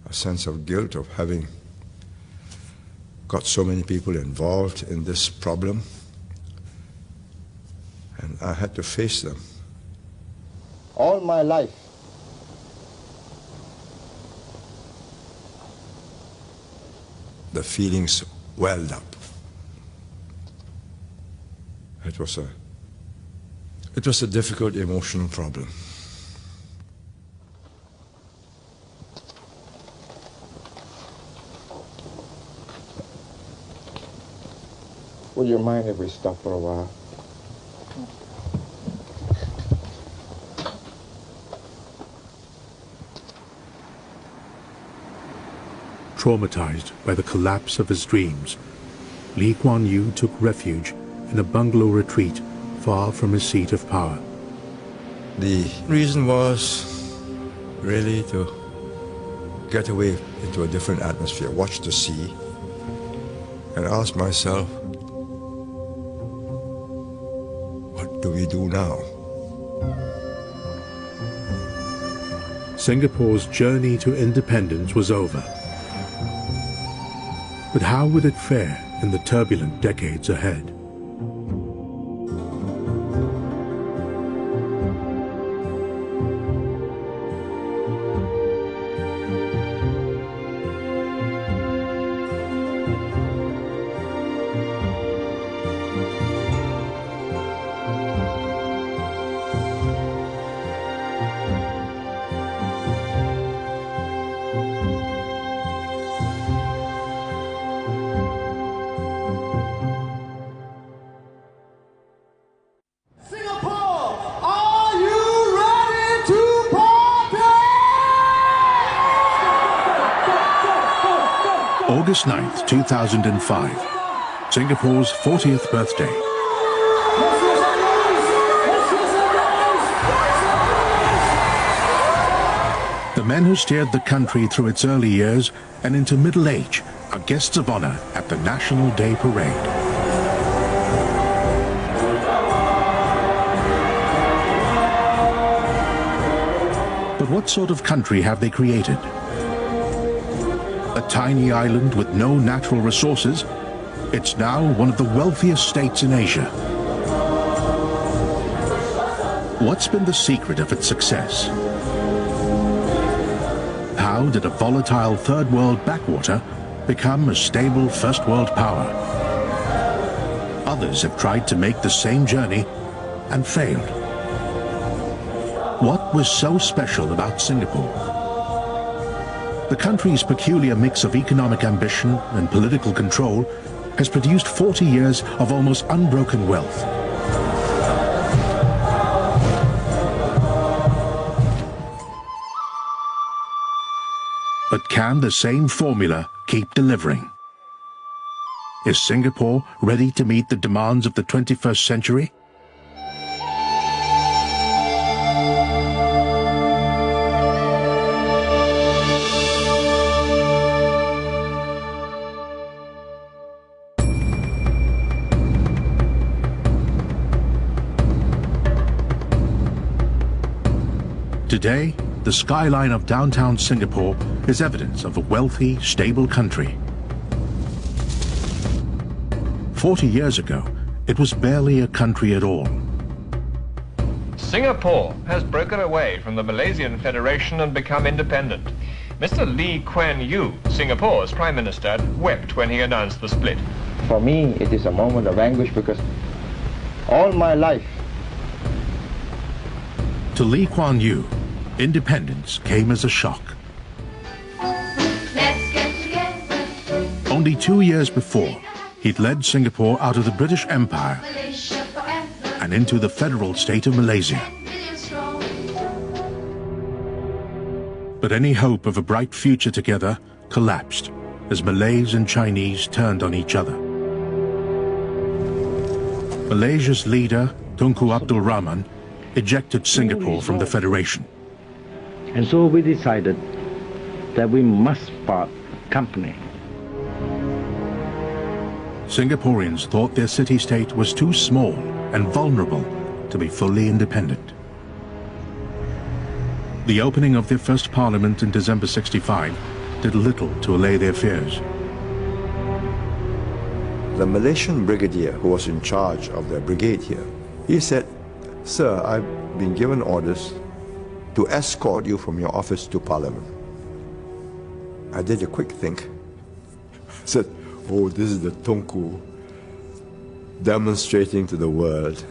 a sense of guilt of having got so many people involved in this problem, and I had to face them. All my life, the feelings welled up. It was a difficult emotional problem. Would you mind if we stop for a while? Traumatized by the collapse of his dreams, Lee Kuan Yew took refuge in a bungalow retreat far from his seat of power. The reason was really to get away into a different atmosphere, watch the sea, and ask myself, what do we do now? Singapore's journey to independence was over. But how would it fare in the turbulent decades ahead? August 9th, 2005, Singapore's 40th birthday. The men who steered the country through its early years and into middle age are guests of honor at the National Day Parade. But what sort of country have they created? A tiny island with no natural resources, it's now one of the wealthiest states in Asia. What's been the secret of its success? How did a volatile third world backwater become a stable first world power? Others have tried to make the same journey and failed. What was so special about Singapore? The country's peculiar mix of economic ambition and political control has produced 40 years of almost unbroken wealth. But can the same formula keep delivering? Is Singapore ready to meet the demands of the 21st century? Today, the skyline of downtown Singapore is evidence of a wealthy, stable country. 40 years ago, it was barely a country at all. Singapore has broken away from the Malaysian Federation and become independent. Mr. Lee Kuan Yew, Singapore's Prime Minister, wept when he announced the split. For me, it is a moment of anguish because all my life. To Lee Kuan Yew, independence came as a shock. Let's get together. Only 2 years before, he'd led Singapore out of the British Empire Malaysia forever. and into the federal state of Malaysia. Million strong. But any hope of a bright future together collapsed as Malays and Chinese turned on each other. Malaysia's leader, Tunku Abdul Rahman, ejected Singapore from the Federation. And so we decided that we must part company. Singaporeans thought their city-state was too small and vulnerable to be fully independent. The opening of their first parliament in December '65 did little to allay their fears. The Malaysian brigadier who was in charge of the brigade here, he said, "Sir, I've been given orders to escort you from your office to Parliament." I did a quick think. I said, oh, this is the Tunku demonstrating to the world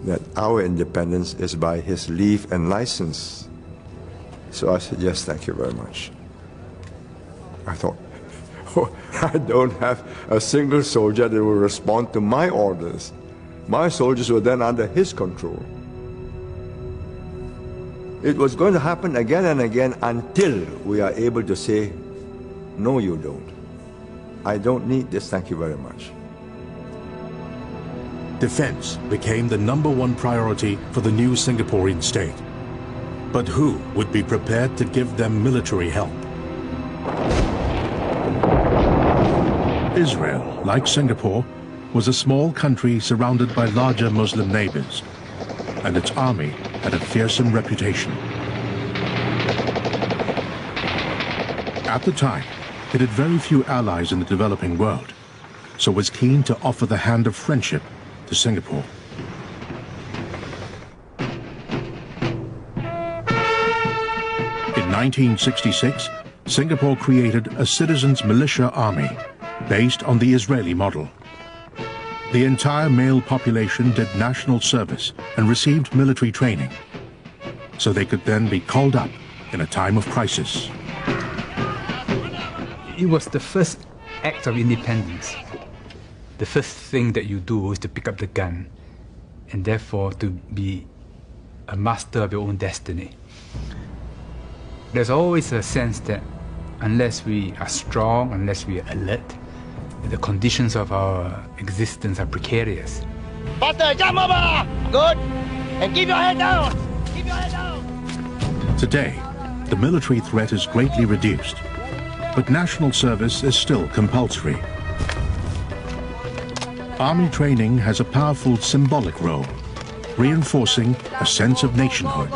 that our independence is by his leave and license. So I said, yes, thank you very much. I thought, oh, I don't have a single soldier that will respond to my orders. My soldiers were then under his control. It was going to happen again and again until we are able to say, no, you don't. I don't need this, thank you very much. Defense became the #1 priority for the new Singaporean state. But who would be prepared to give them military help? Israel, like Singapore, was a small country surrounded by larger Muslim neighbors, and its army had a fearsome reputation. At the time, it had very few allies in the developing world, so was keen to offer the hand of friendship to Singapore. In 1966, Singapore created a citizens' militia army based on the Israeli model. The entire male population did national service and received military training, so they could then be called up in a time of crisis. It was the first act of independence. The first thing that you do is to pick up the gun, and therefore to be a master of your own destiny. There's always a sense that unless we are strong, unless we are alert, the conditions of our existence are precarious. Faster, jump over! Good! And keep your head down! Keep your head down! Today, the military threat is greatly reduced, but national service is still compulsory. Army training has a powerful symbolic role, reinforcing a sense of nationhood.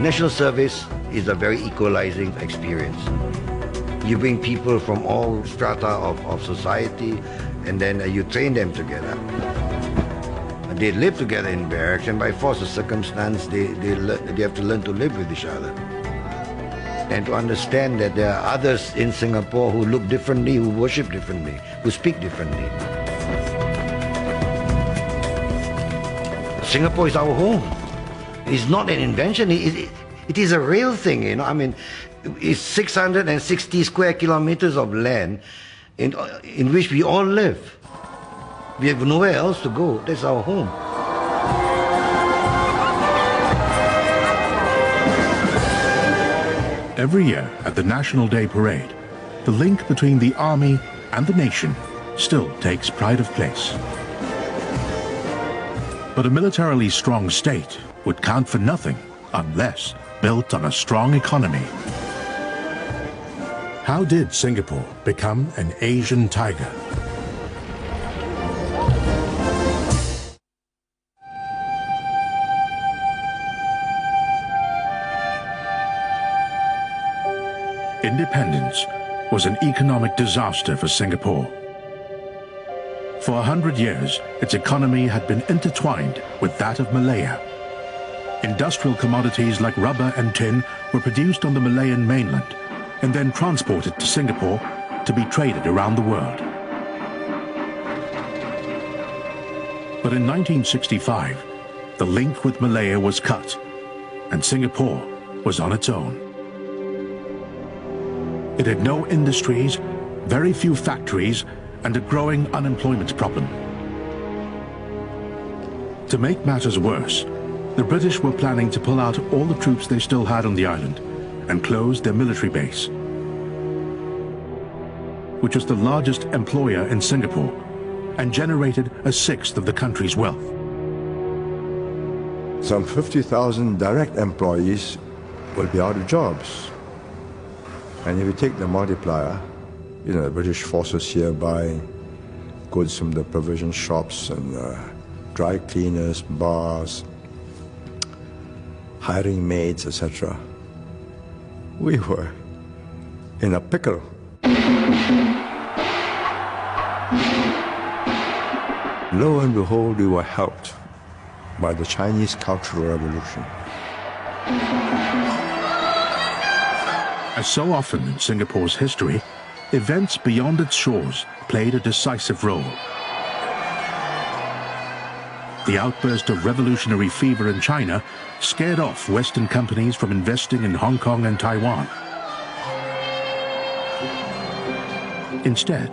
National service is a very equalizing experience. You bring people from all strata of society, and then you train them together. They live together in barracks, and by force of circumstance, they have to learn to live with each other. And to understand that there are others in Singapore who look differently, who worship differently, who speak differently. Singapore is our home. It's not an invention, it is a real thing, you know. I mean, it's 660 square kilometers of land in which we all live. We have nowhere else to go. That's our home. Every year at the National Day Parade, the link between the army and the nation still takes pride of place. But a militarily strong state would count for nothing unless built on a strong economy. How did Singapore become an Asian tiger? Independence was an economic disaster for Singapore. For 100 years, its economy had been intertwined with that of Malaya. Industrial commodities like rubber and tin were produced on the Malayan mainland and then transported to Singapore to be traded around the world. But in 1965, the link with Malaya was cut, and Singapore was on its own. It had no industries, very few factories, and a growing unemployment problem. To make matters worse, the British were planning to pull out all the troops they still had on the island and close their military base, which was the largest employer in Singapore and generated a sixth of the country's wealth. Some 50,000 direct employees will be out of jobs. And if you take the multiplier, you know, the British forces here buy goods from the provision shops and dry cleaners, bars, hiring maids, etc. We were in a pickle. Lo and behold, we were helped by the Chinese Cultural Revolution. As so often in Singapore's history, events beyond its shores played a decisive role. The outburst of revolutionary fever in China scared off Western companies from investing in Hong Kong and Taiwan. Instead,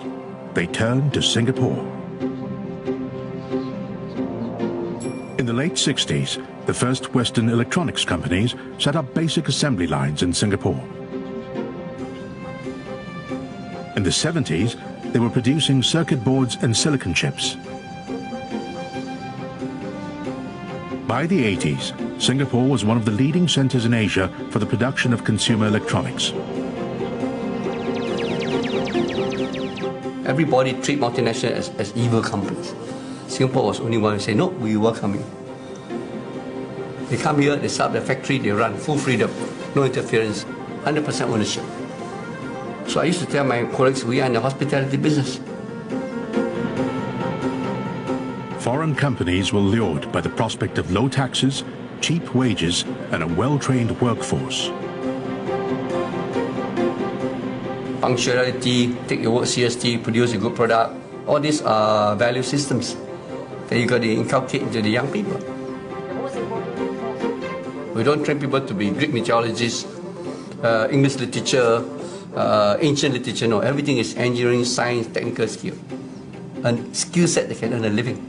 they turned to Singapore. In the late 60s, the first Western electronics companies set up basic assembly lines in Singapore. In the 70s, they were producing circuit boards and silicon chips. By the 80s, Singapore was one of the leading centers in Asia for the production of consumer electronics. Everybody treat multinationals as evil companies. Singapore was only one who said, no, we welcome you. They come here, they set up their factory, they run full freedom, no interference, 100% ownership. So I used to tell my colleagues, we are in the hospitality business. Foreign companies were lured by the prospect of low taxes, cheap wages, and a well-trained workforce. Punctuality, take your work seriously, produce a good product. All these are value systems that you got to inculcate into the young people. We don't train people to be Greek mythologists, English literature, ancient literature. No, everything is engineering, science, technical skill. And skill set that can earn a living.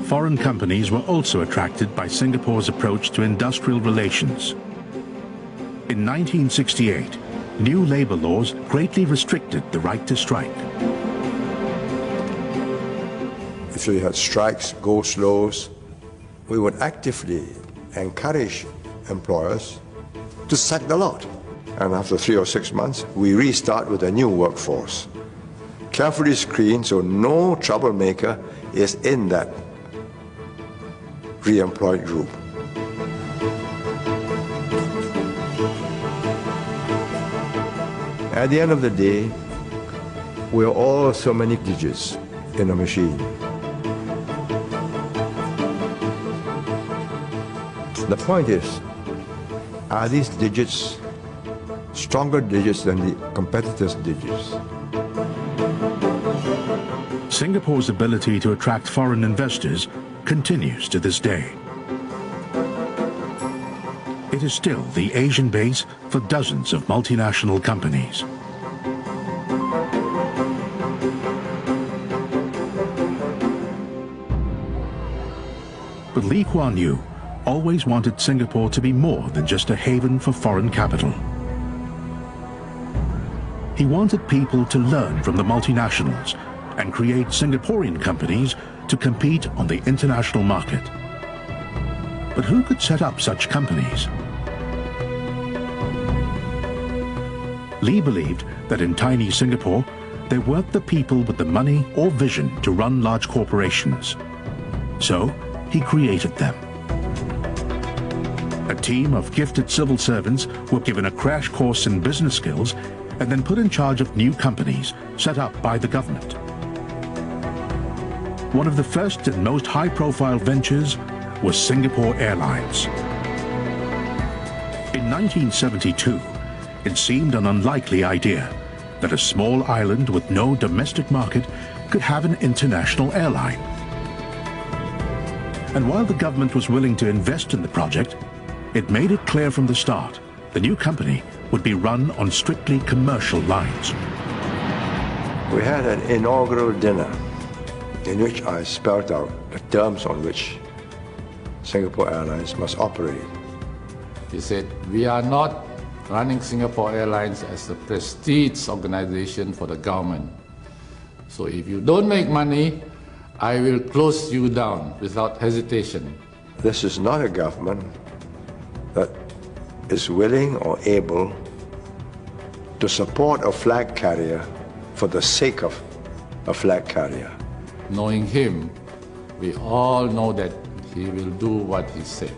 Foreign companies were also attracted by Singapore's approach to industrial relations. In 1968, new labor laws greatly restricted the right to strike. if you had strikes, go-slows, we would actively encourage employers to sack the lot. And after 3 or 6 months, we restart with a new workforce, carefully screened so no troublemaker is in that re-employed group. At the end of the day, we're all so many digits in a machine. The point is, are these digits stronger digits than the competitors' digits? Singapore's ability to attract foreign investors continues to this day. It is still the Asian base for dozens of multinational companies. But Lee Kuan Yew always wanted Singapore to be more than just a haven for foreign capital. He wanted people to learn from the multinationals and create Singaporean companies to compete on the international market. But who could set up such companies? Lee believed that in tiny Singapore, there weren't the people with the money or vision to run large corporations. So he created them. A team of gifted civil servants were given a crash course in business skills and then put in charge of new companies set up by the government. One of the first and most high-profile ventures was Singapore Airlines. In 1972, it seemed an unlikely idea that a small island with no domestic market could have an international airline. And while the government was willing to invest in the project, it made it clear from the start the new company would be run on strictly commercial lines. We had an inaugural dinner in which I spelled out the terms on which Singapore Airlines must operate. He said, we are not running Singapore Airlines as a prestige organization for the government. So if you don't make money, I will close you down without hesitation. This is not a government that is willing or able to support a flag carrier for the sake of a flag carrier. Knowing him, we all know that he will do what he said.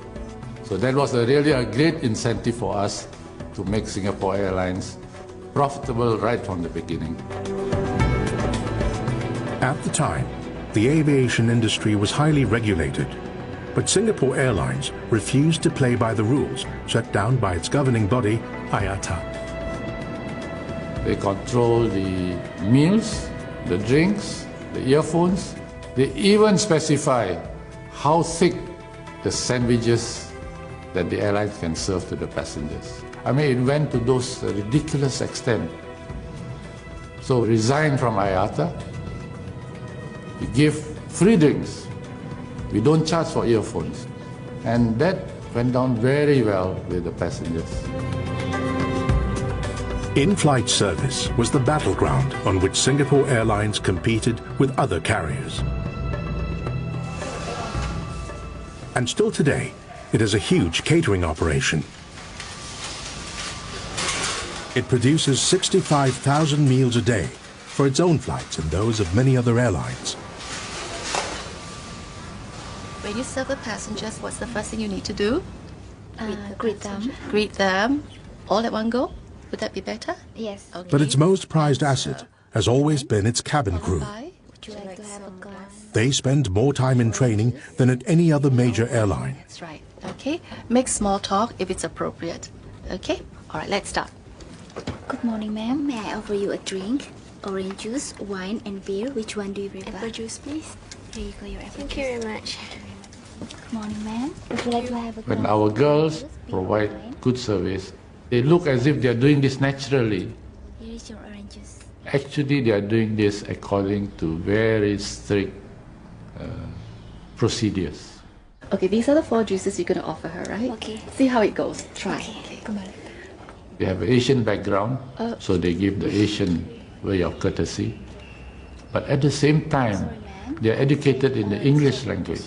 So that was really a great incentive for us to make Singapore Airlines profitable right from the beginning. At the time, the aviation industry was highly regulated, but Singapore Airlines refused to play by the rules set down by its governing body, IATA. They control the meals, the drinks, the earphones. They even specify how thick the sandwiches that the airlines can serve to the passengers. I mean, it went to those ridiculous extent. So we resigned from IATA. We give free drinks. We don't charge for earphones. And that went down very well with the passengers. In-flight service was the battleground on which Singapore Airlines competed with other carriers. And still today, it is a huge catering operation. It produces 65,000 meals a day for its own flights and those of many other airlines. When you serve the passengers, what's the first thing you need to do? Greet them. Greet them. All at one go? Would that be better? Yes. Okay. But its most prized asset has always been its cabin crew. Would you like to have a glass? They spend more time in training than at any other major airline. That's right. Okay. Make small talk if it's appropriate. Okay? All right, let's start. Good morning, ma'am. May I offer you a drink? Orange juice, wine, and beer. Which one do you prefer? Apple juice, please. Here you go, your apple Thank juice. you very much. Good morning, ma'am. Would you like to have a When glass our of girls juice, beer, provide wine? good service, they look as if they are doing this naturally. Here is your orange juice. Actually, they are doing this according to very strict procedures. Okay, these are the 4 juices you're going to offer her, right? Okay. See how it goes. Try. Okay. They have an Asian background, so they give the Asian way of courtesy. But at the same time, they are educated in the English language.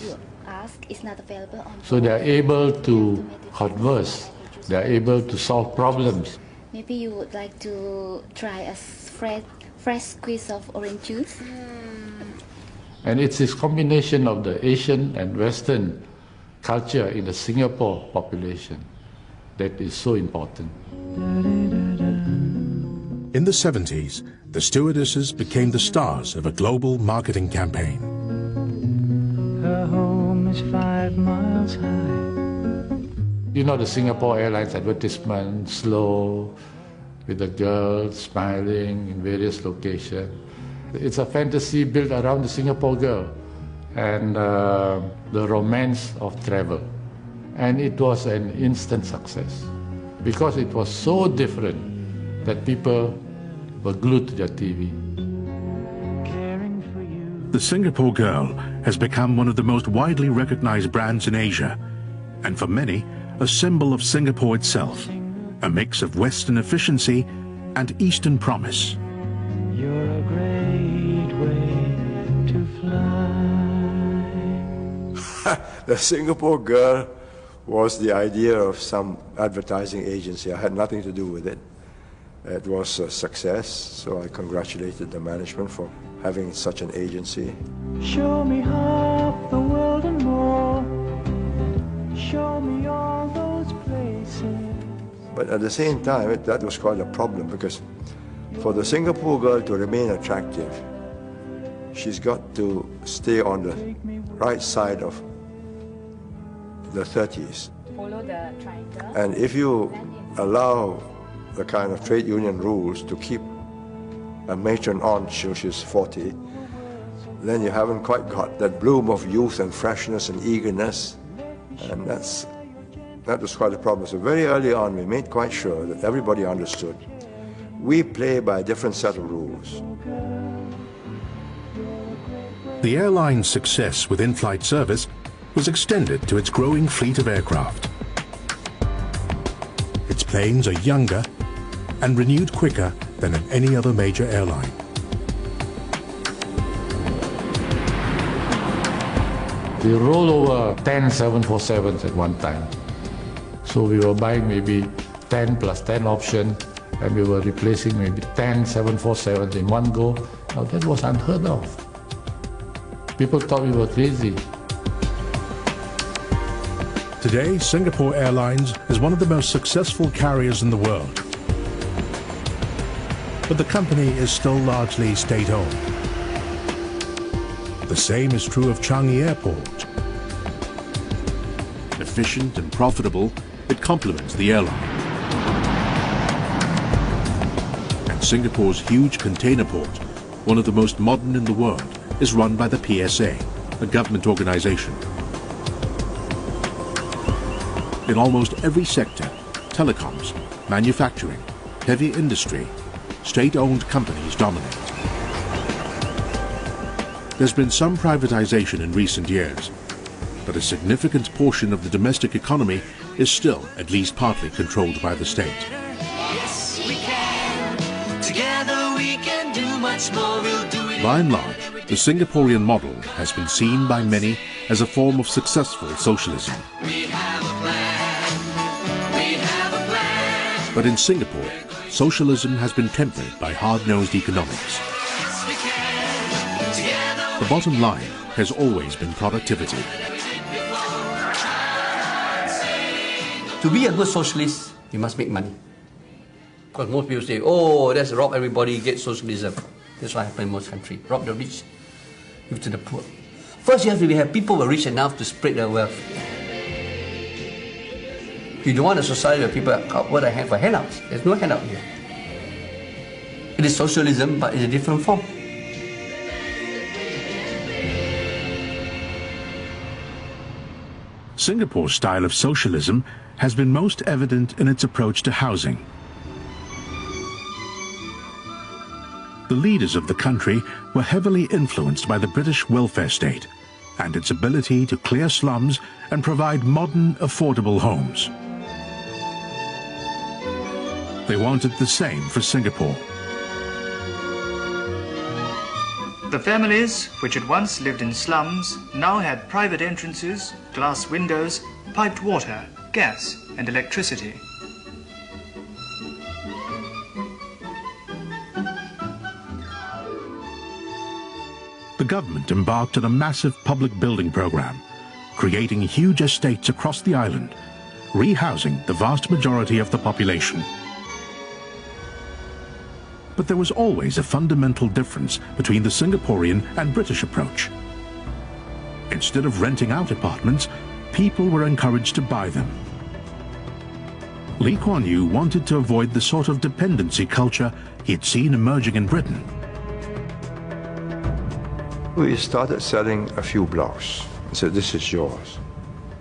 Ask is not available on. So they are able to converse, they are able to solve problems. Maybe you would like to try a fresh squeeze of orange juice? And it's this combination of the Asian and Western culture in the Singapore population that is so important. In the 70s, the stewardesses became the stars of a global marketing campaign. Her home is 5 miles high. You know the Singapore Airlines advertisement, slow, with the girl smiling in various locations. It's a fantasy built around the Singapore girl and the romance of travel. And it was an instant success because it was so different that people were glued to their TV. The Singapore Girl has become one of the most widely recognized brands in Asia, and for many, a symbol of Singapore itself, a mix of Western efficiency and Eastern promise. You're a great way to fly. The Singapore Girl was the idea of some advertising agency. I had nothing to do with it. It was a success, so I congratulated the management for having such an agency. Show me half the world and more. Show me all those places. But at the same time, that was quite a problem because for the Singapore Girl to remain attractive, she's got to stay on the right side of the 30s. Follow the triangle. And if you allow the kind of trade union rules to keep a matron on till she's 40, then you haven't quite got that bloom of youth and freshness and eagerness. And that was quite a problem. So very early on, we made quite sure that everybody understood. We play by a different set of rules. The airline's success with in-flight service was extended to its growing fleet of aircraft. Its planes are younger and renewed quicker than at any other major airline. We rolled over 10 747s at one time. So we were buying maybe 10 plus 10 option, and we were replacing maybe 10 747s in one go. Now that was unheard of. People thought we were crazy. Today, Singapore Airlines is one of the most successful carriers in the world. But the company is still largely state-owned. The same is true of Changi Airport. Efficient and profitable, it complements the airline. And Singapore's huge container port, one of the most modern in the world, is run by the PSA, a government organization. In almost every sector, telecoms, manufacturing, heavy industry, state-owned companies dominate. There's been some privatization in recent years, but a significant portion of the domestic economy is still at least partly controlled by the state. Yes, we can. Together we can do much more. We'll do it. By and large, the Singaporean model has been seen by many as a form of successful socialism. We have a plan. We have a plan. But in Singapore, socialism has been tempered by hard-nosed economics. Yes, we can. Together The bottom line has always been productivity. To be a good socialist, you must make money. Because most people say, oh, that's rob everybody, get socialism. That's what happens in most countries. Rob the rich, give to the poor. First, you have to have people who are rich enough to spread their wealth. You don't want a society where people are what I have for handouts. There's no handout here. It is socialism, but in a different form. Singapore's style of socialism has been most evident in its approach to housing. The leaders of the country were heavily influenced by the British welfare state and its ability to clear slums and provide modern, affordable homes. They wanted the same for Singapore. The families, which had once lived in slums, now had private entrances, glass windows, piped water, gas, and electricity. The government embarked on a massive public building program, creating huge estates across the island, rehousing the vast majority of the population. But there was always a fundamental difference between the Singaporean and British approach. Instead of renting out apartments, people were encouraged to buy them. Lee Kuan Yew wanted to avoid the sort of dependency culture he had seen emerging in Britain. We started selling a few blocks. I said, this is yours.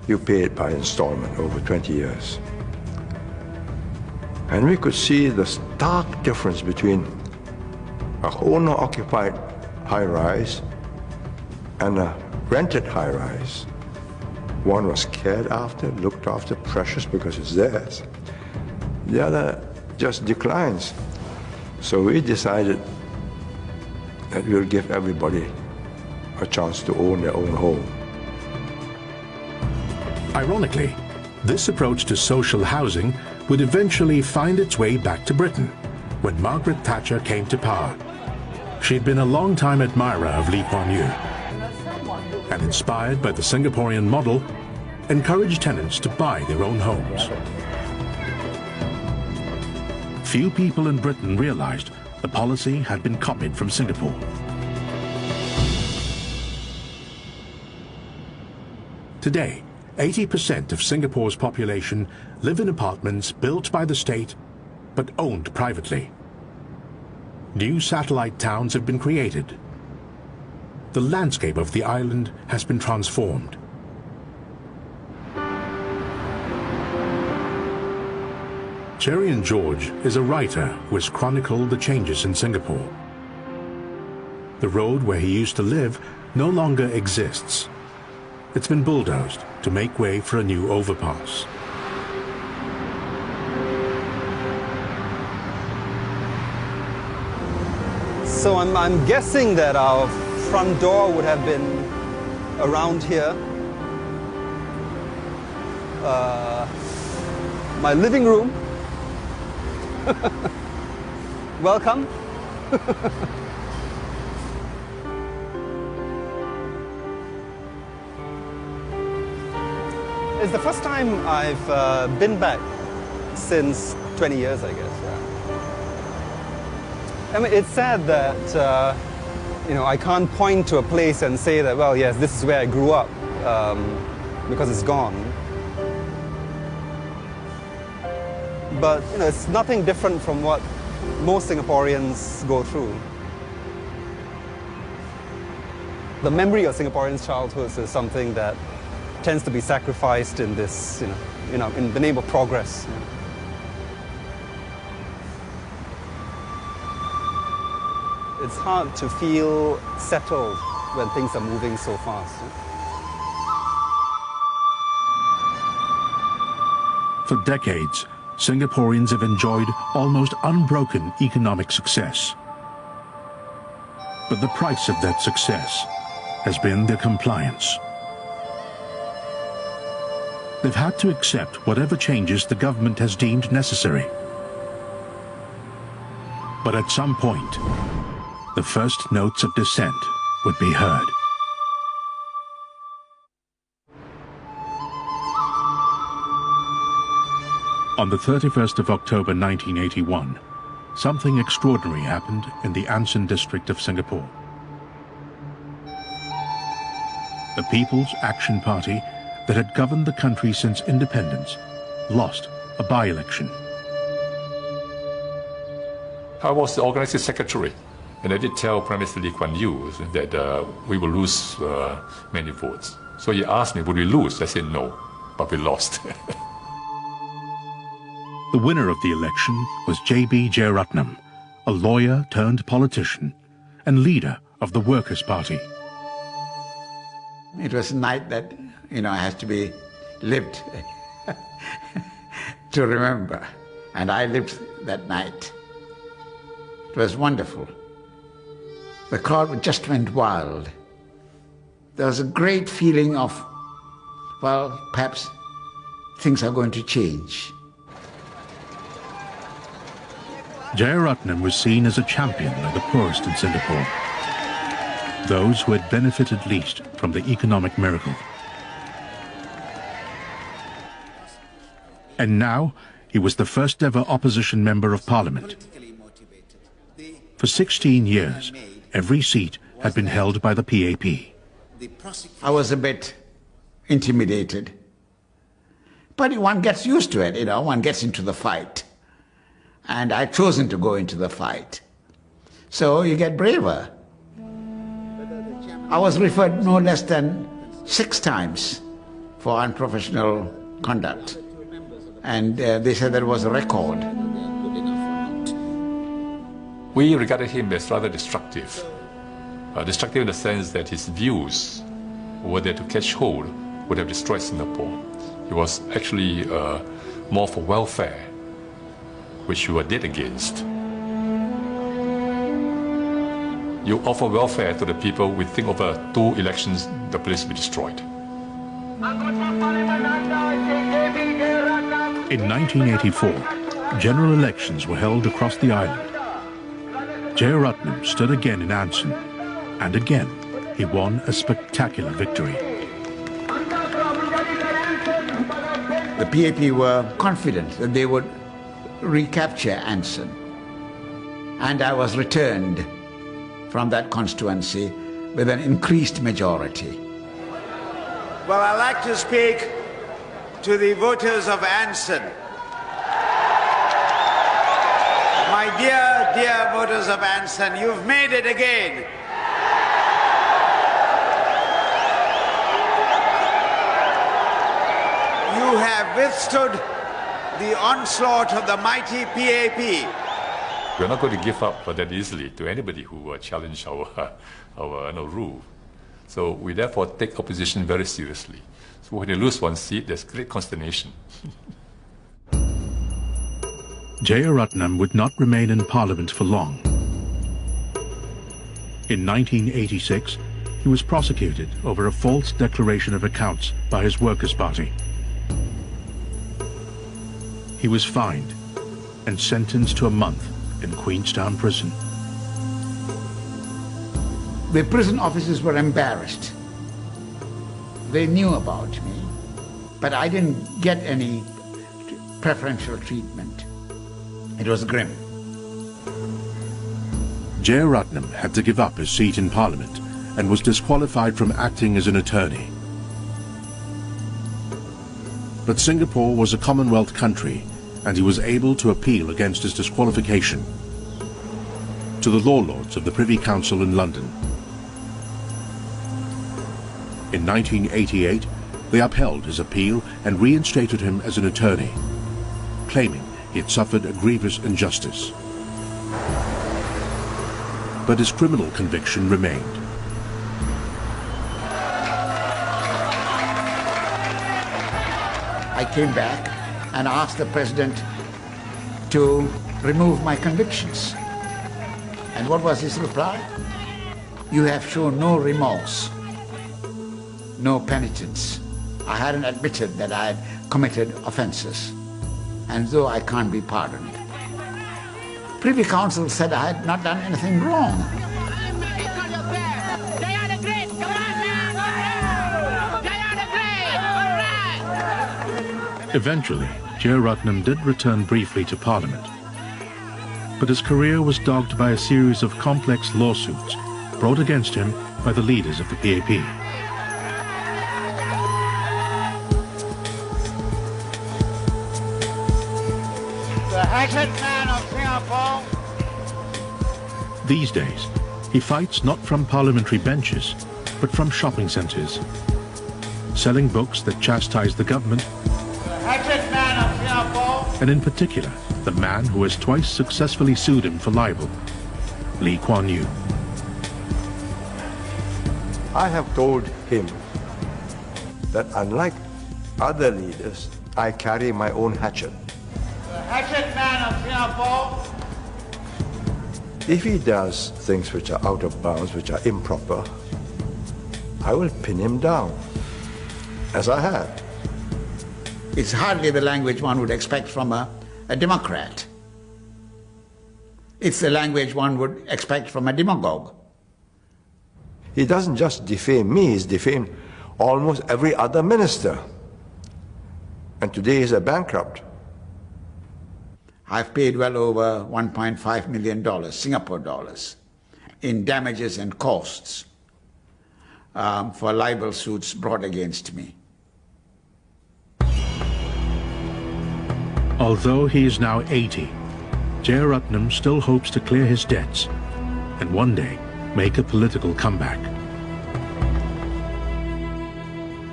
You pay it by installment over 20 years. And we could see the stark difference between a owner-occupied high-rise and a rented high-rise. One was cared after, looked after, precious because it's theirs. The other just declines. So we decided that we'll give everybody a chance to own their own home. Ironically, this approach to social housing would eventually find its way back to Britain when Margaret Thatcher came to power. She'd been a long-time admirer of Lee Kuan Yew and, inspired by the Singaporean model, encouraged tenants to buy their own homes. Few people in Britain realized the policy had been copied from Singapore. Today, 80% of Singapore's population live in apartments built by the state but owned privately. New satellite towns have been created. The landscape of the island has been transformed. Cherian George is a writer who has chronicled the changes in Singapore. The road where he used to live no longer exists. It's been bulldozed to make way for a new overpass. So I'm guessing that our front door would have been around here. My living room. Welcome. It's the first time I've been back since 20 years, I guess. Yeah. I mean, it's sad that I can't point to a place and say that, well, yes, this is where I grew up, because it's gone. But it's nothing different from what most Singaporeans go through. The memory of Singaporeans' childhoods is something that tends to be sacrificed in this, in the name of progress. It's hard to feel settled when things are moving so fast. For decades, Singaporeans have enjoyed almost unbroken economic success. But the price of that success has been their compliance. They've had to accept whatever changes the government has deemed necessary. But at some point, the first notes of dissent would be heard. On the 31st of October 1981, something extraordinary happened in the Anson district of Singapore. The People's Action Party that had governed the country since independence lost a by-election. I was the organizing secretary, and I did tell Prime Minister Lee Kuan Yew that we will lose many votes. So he asked me, would we lose? I said no, but we lost. The winner of the election was J.B. Jeyaretnam, a lawyer turned politician and leader of the Workers' Party. It was a night that, has to be lived to remember. And I lived that night. It was wonderful. the crowd just went wild. There was a great feeling of, well, perhaps things are going to change. Jeyaretnam was seen as a champion of the poorest in Singapore, those who had benefited least from the economic miracle. And now, he was the first ever opposition member of parliament. For 16 years, every seat had been held by the PAP. I was a bit intimidated. But one gets used to it, you know, one gets into the fight. And I'd chosen to go into the fight. So you get braver. I was referred no less than 6 times for unprofessional conduct. And they said that was a record. We regarded him as rather destructive. Destructive in the sense that his views, were there to catch hold, would have destroyed Singapore. He was actually more for welfare, which we were dead against. You offer welfare to the people, we think over 2 elections, the place will be destroyed. In 1984, general elections were held across the island. Jeyaretnam stood again in Anson, and again he won a spectacular victory. The PAP were confident that they would recapture Anson. And I was returned from that constituency with an increased majority. Well, I'd like to speak to the voters of Anson. My dear, dear voters of Anson, you've made it again. You have withstood the onslaught of the mighty PAP. We're not going to give up that easily to anybody who challenge our rule. So we therefore take opposition very seriously. So when you lose one seat, there's great consternation. Jeyaretnam would not remain in Parliament for long. In 1986, he was prosecuted over a false declaration of accounts by his Workers' Party. He was fined and sentenced to a month in Queenstown Prison. The prison officers were embarrassed. They knew about me, but I didn't get any preferential treatment. It was grim. Jeyaretnam had to give up his seat in Parliament and was disqualified from acting as an attorney. But Singapore was a Commonwealth country, and he was able to appeal against his disqualification to the law lords of the Privy Council in London. In 1988, they upheld his appeal and reinstated him as an attorney, claiming he had suffered a grievous injustice. But his criminal conviction remained. I came back and asked the president to remove my convictions. And what was his reply? You have shown no remorse, no penitence. I hadn't admitted that I had committed offenses, and so I can't be pardoned. Privy Council said I had not done anything wrong. Eventually, Jeyaretnam did return briefly to Parliament, but his career was dogged by a series of complex lawsuits brought against him by the leaders of the PAP. The hatchet man of Singapore. These days, he fights not from parliamentary benches, but from shopping centres, selling books that chastise the government, Hatchet man of Singapore. and in particular, the man who has twice successfully sued him for libel, Lee Kuan Yew. I have told him that unlike other leaders, I carry my own hatchet. The hatchet man of Singapore. If he does things which are out of bounds, which are improper, I will pin him down, as I have. It's hardly the language one would expect from a democrat. It's the language one would expect from a demagogue. He doesn't just defame me, he's defamed almost every other minister. And today he's a bankrupt. I've paid well over $1.5 million, Singapore dollars, in damages and costs for libel suits brought against me. Although he is now 80, Jeyaretnam still hopes to clear his debts and one day make a political comeback.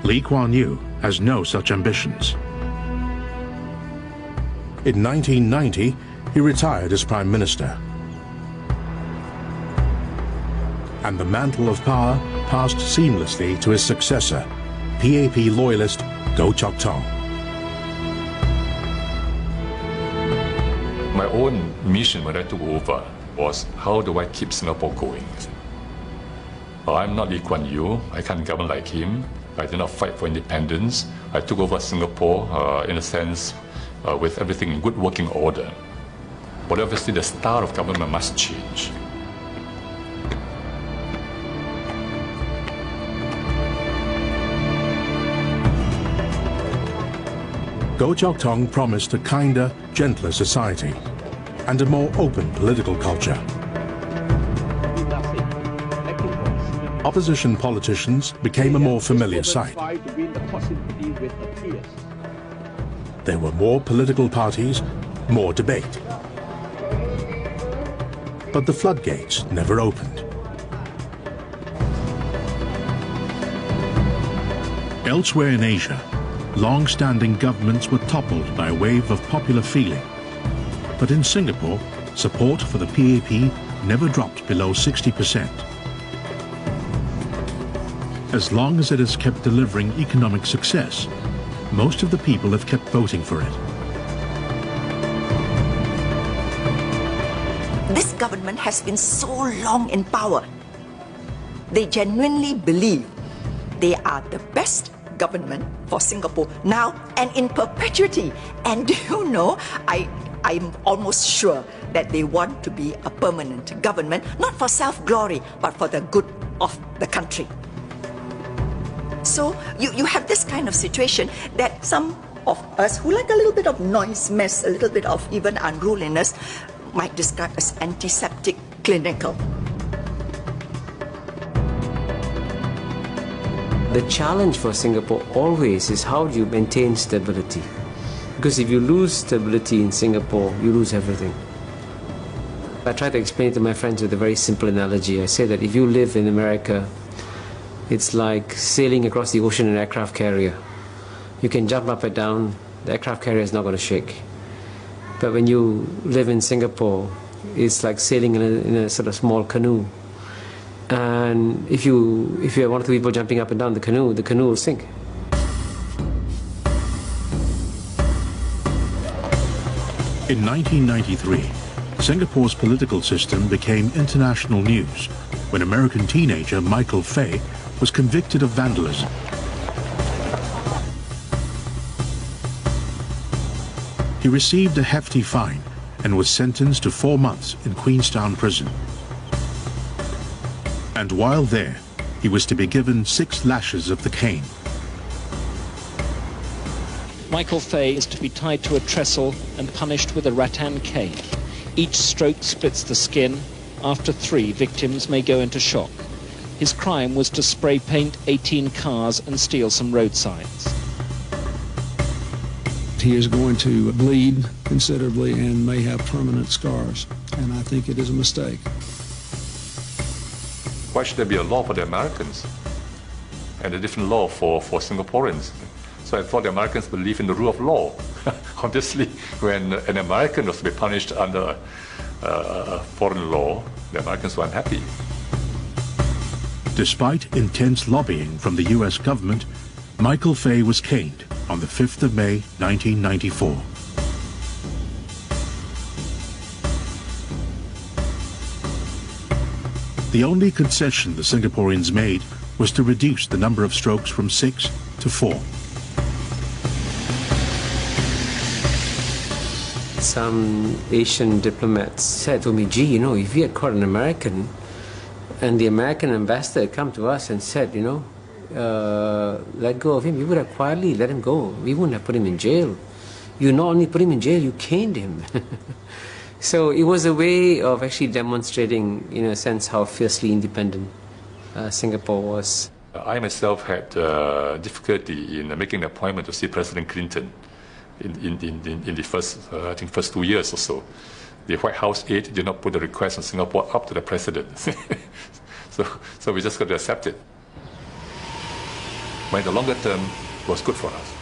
Lee Kuan Yew has no such ambitions. In 1990, he retired as Prime Minister. And the mantle of power passed seamlessly to his successor, PAP loyalist Goh Chok Tong. My own mission when I took over was, how do I keep Singapore going? I'm not Lee Kuan Yew. I can't govern like him. I did not fight for independence. I took over Singapore, in a sense, with everything in good working order. But obviously the style of government must change. Goh Chok Tong promised a kinder, gentler society and a more open political culture. Opposition politicians became a more familiar sight. There were more political parties, more debate. But the floodgates never opened. Elsewhere in Asia, long-standing governments were toppled by a wave of popular feeling. But in Singapore, support for the PAP never dropped below 60%. As long as it has kept delivering economic success, most of the people have kept voting for it. This government has been so long in power. They genuinely believe they are the best government for Singapore now and in perpetuity. And do you know, I'm almost sure that they want to be a permanent government, not for self-glory, but for the good of the country. So you have this kind of situation that some of us who like a little bit of noise, mess, a little bit of even unruliness, might describe as antiseptic clinical. The challenge for Singapore always is how do you maintain stability? Because if you lose stability in Singapore, you lose everything. I try to explain it to my friends with a very simple analogy. I say that if you live in America, it's like sailing across the ocean in an aircraft carrier. You can jump up and down, the aircraft carrier is not going to shake. But when you live in Singapore, it's like sailing in a sort of small canoe. And if you have one or two people jumping up and down the canoe will sink. In 1993, Singapore's political system became international news when American teenager Michael Fay was convicted of vandalism. He received a hefty fine and was sentenced to 4 months in Queenstown Prison. And while there, he was to be given 6 lashes of the cane. Michael Fay is to be tied to a trestle and punished with a rattan cane. Each stroke splits the skin. After 3, victims may go into shock. His crime was to spray paint 18 cars and steal some road signs. He is going to bleed considerably and may have permanent scars, and I think it is a mistake. Why should there be a law for the Americans and a different law for Singaporeans? So I thought the Americans believe in the rule of law. Obviously, when an American was to be punished under foreign law, the Americans were unhappy. Despite intense lobbying from the US government, Michael Fay was caned on the 5th of May, 1994. The only concession the Singaporeans made was to reduce the number of strokes from 6 to 4. Some Asian diplomats said to me, gee, if we had caught an American and the American ambassador had come to us and said, let go of him, we would have quietly let him go. We wouldn't have put him in jail. You not only put him in jail, you caned him. So it was a way of actually demonstrating, in a sense, how fiercely independent Singapore was. I myself had difficulty in making an appointment to see President Clinton in the first 2 years or so. The White House aide did not put the request on Singapore up to the president. so we just got to accept it. But in the longer term, it was good for us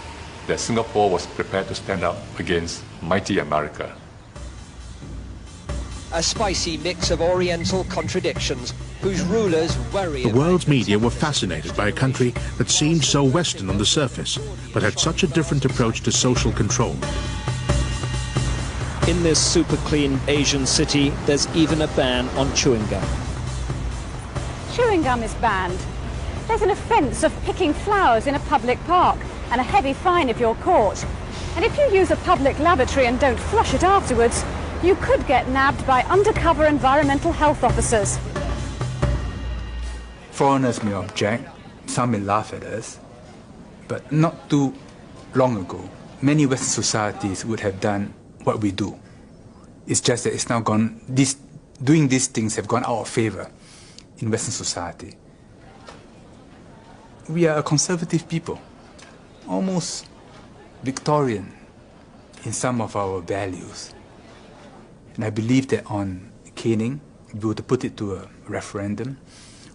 that Singapore was prepared to stand up against mighty America. A spicy mix of Oriental contradictions whose rulers worry. The world's media were fascinated by a country that seemed so Western on the surface, but had such a different approach to social control. In this super clean Asian city, there's even a ban on chewing gum. Chewing gum is banned. There's an offence of picking flowers in a public park and a heavy fine if you're caught. And if you use a public lavatory and don't flush it afterwards, you could get nabbed by undercover environmental health officers. Foreigners may object, some may laugh at us, but not too long ago, many Western societies would have done what we do. It's just that it's now gone, doing these things have gone out of favor in Western society. We are a conservative people, almost Victorian in some of our values. And I believe that on caning, if we were to put it to a referendum,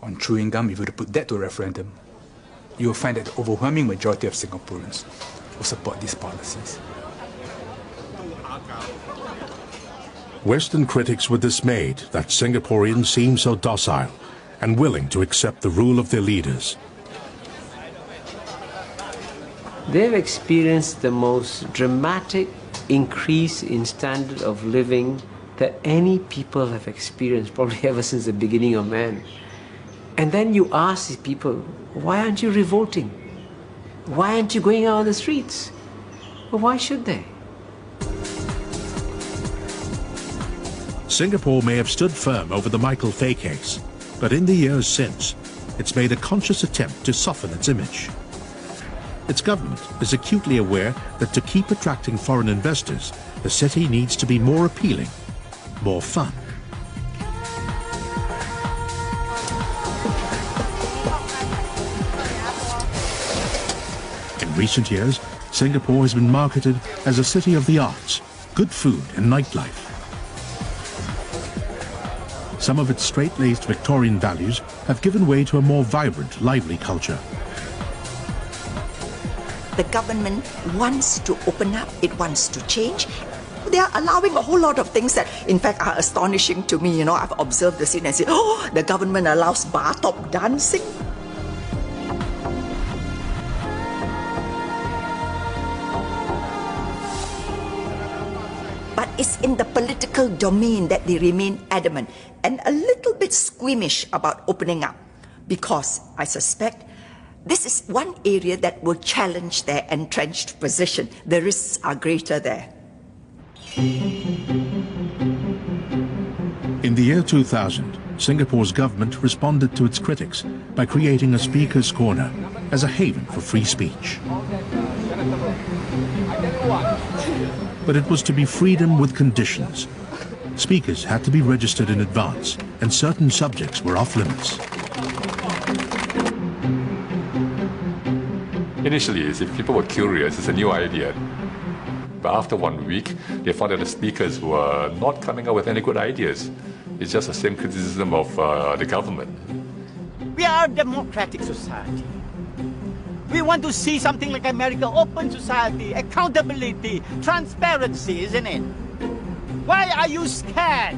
on chewing gum, if we were to put that to a referendum, you will find that the overwhelming majority of Singaporeans will support these policies. Western critics were dismayed that Singaporeans seemed so docile and willing to accept the rule of their leaders. They've experienced the most dramatic increase in standard of living that any people have experienced, probably ever since the beginning of man. And then you ask these people, why aren't you revolting? Why aren't you going out on the streets? Well, why should they? Singapore may have stood firm over the Michael Fay case, but in the years since, it's made a conscious attempt to soften its image. Its government is acutely aware that to keep attracting foreign investors, the city needs to be more appealing, more fun. In recent years, Singapore has been marketed as a city of the arts, good food and nightlife. Some of its straight-laced Victorian values have given way to a more vibrant, lively culture. The government wants to open up, it wants to change. They are allowing a whole lot of things that, in fact, are astonishing to me. I've observed the scene and said, oh, the government allows bar top dancing. But it's in the political domain that they remain adamant and a little bit squeamish about opening up, because I suspect this is one area that will challenge their entrenched position. The risks are greater there. In the year 2000, Singapore's government responded to its critics by creating a speaker's corner as a haven for free speech. But it was to be freedom with conditions. Speakers had to be registered in advance, and certain subjects were off limits. Initially, if people were curious, it's a new idea. But after 1 week, they found that the speakers were not coming up with any good ideas. It's just the same criticism of the government. We are a democratic society. We want to see something like America, open society, accountability, transparency, isn't it? Why are you scared?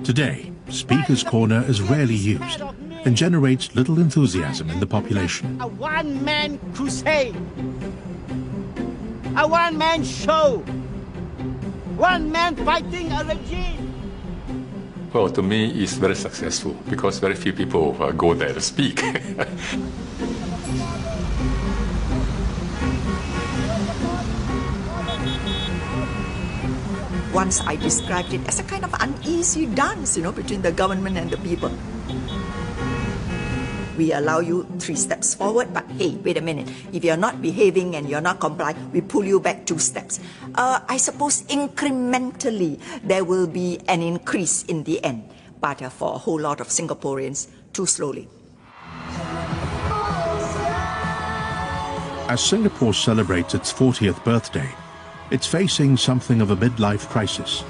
Today, Speaker's Corner is rarely used and generates little enthusiasm in the population. A one-man crusade. A one-man show. One man fighting a regime. Well, to me, it's very successful because very few people go there to speak. Once I described it as a kind of uneasy dance, between the government and the people. We allow you 3 steps forward, but hey, wait a minute. If you're not behaving and you're not complying, we pull you back 2 steps. I suppose incrementally there will be an increase in the end, but for a whole lot of Singaporeans, too slowly. As Singapore celebrates its 40th birthday, it's facing something of a midlife crisis.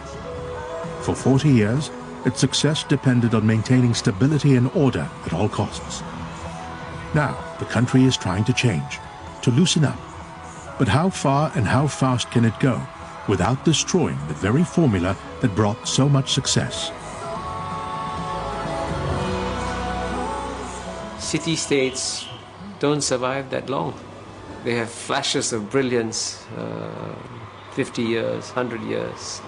For 40 years, its success depended on maintaining stability and order at all costs. Now, the country is trying to change, to loosen up. But how far and how fast can it go without destroying the very formula that brought so much success? City-states don't survive that long. They have flashes of brilliance, 50 years, 100 years,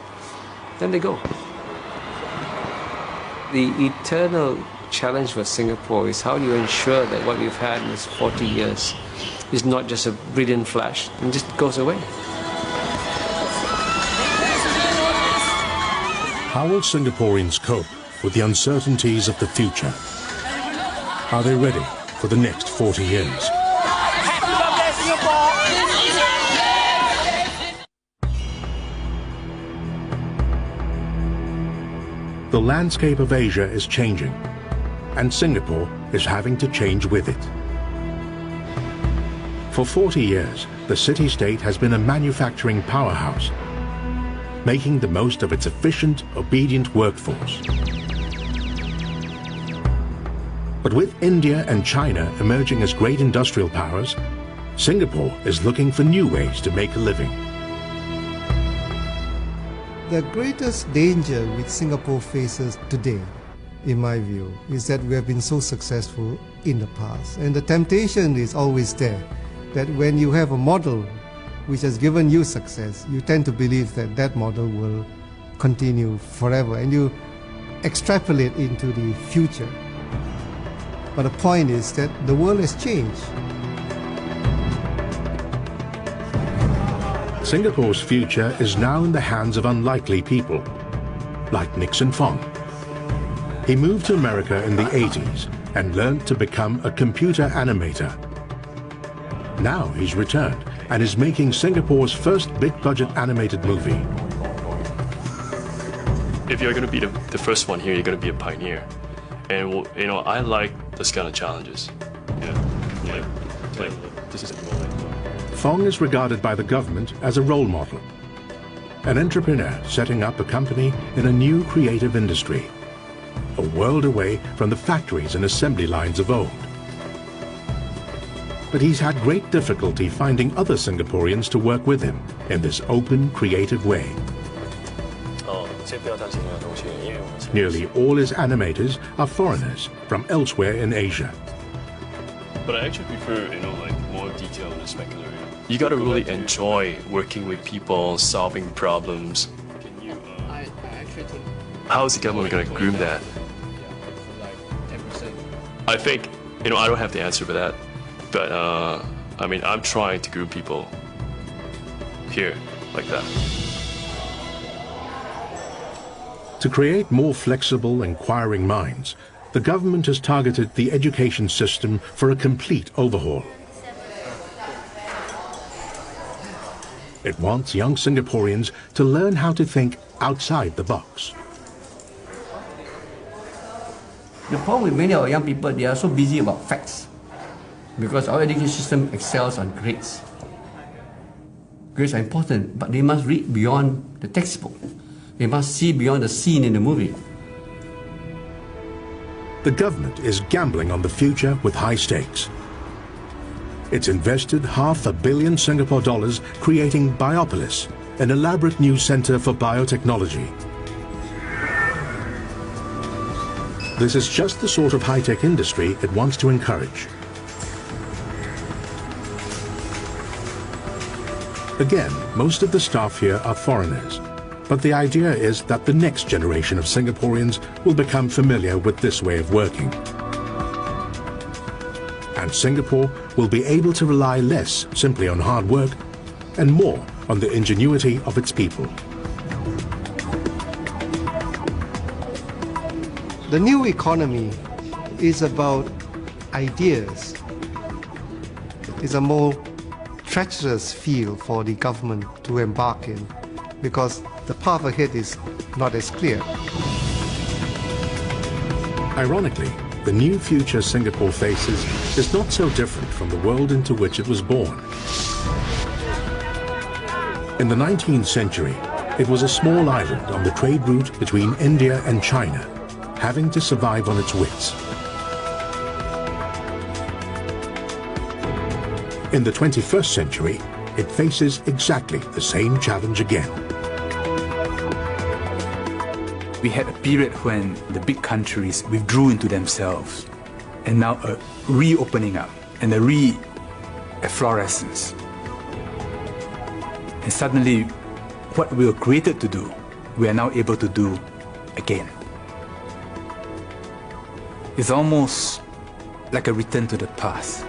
then they go. The eternal challenge for Singapore is how do you ensure that what we've had in this 40 years is not just a brilliant flash and just goes away. How will Singaporeans cope with the uncertainties of the future? Are they ready for the next 40 years? The landscape of Asia is changing, and Singapore is having to change with it. For 40 years, the city-state has been a manufacturing powerhouse, making the most of its efficient, obedient workforce. But with India and China emerging as great industrial powers, Singapore is looking for new ways to make a living. The greatest danger which Singapore faces today, in my view, is that we have been so successful in the past. And the temptation is always there, that when you have a model which has given you success, you tend to believe that that model will continue forever, and you extrapolate into the future. But the point is that the world has changed. Singapore's future is now in the hands of unlikely people, like Nixon Fong. He moved to America in the 80s and learned to become a computer animator. Now he's returned and is making Singapore's first big-budget animated movie. If you're going to be the first one here, you're going to be a pioneer. And, I like this kind of challenges. This is Fong is regarded by the government as a role model, an entrepreneur setting up a company in a new creative industry, a world away from the factories and assembly lines of old. But he's had great difficulty finding other Singaporeans to work with him in this open, creative way. Nearly all his animators are foreigners from elsewhere in Asia. But I actually prefer, more detail and specular. You got to really enjoy working with people, solving problems. How is the government going to groom that? I think, I don't have the answer for that, but I'm trying to groom people here like that. To create more flexible, inquiring minds, the government has targeted the education system for a complete overhaul. It wants young Singaporeans to learn how to think outside the box. The problem with many of our young people, they are so busy about facts because our education system excels on grades. Grades are important, but they must read beyond the textbook. They must see beyond the scene in the movie. The government is gambling on the future with high stakes. It's invested $500 million Singapore dollars creating Biopolis, an elaborate new center for biotechnology. This is just the sort of high-tech industry it wants to encourage. Again, most of the staff here are foreigners, But the idea is that the next generation of Singaporeans will become familiar with this way of working. And Singapore will be able to rely less simply on hard work and more on the ingenuity of its people. The new economy is about ideas. It's a more treacherous field for the government to embark in because the path ahead is not as clear. Ironically, the new future Singapore faces is not so different from the world into which it was born. In the 19th century, it was a small island on the trade route between India and China, having to survive on its wits. In the 21st century, it faces exactly the same challenge again. We had a period when the big countries withdrew into themselves, and now a reopening up and a re-efflorescence. And suddenly, what we were created to do, we are now able to do again. It's almost like a return to the past.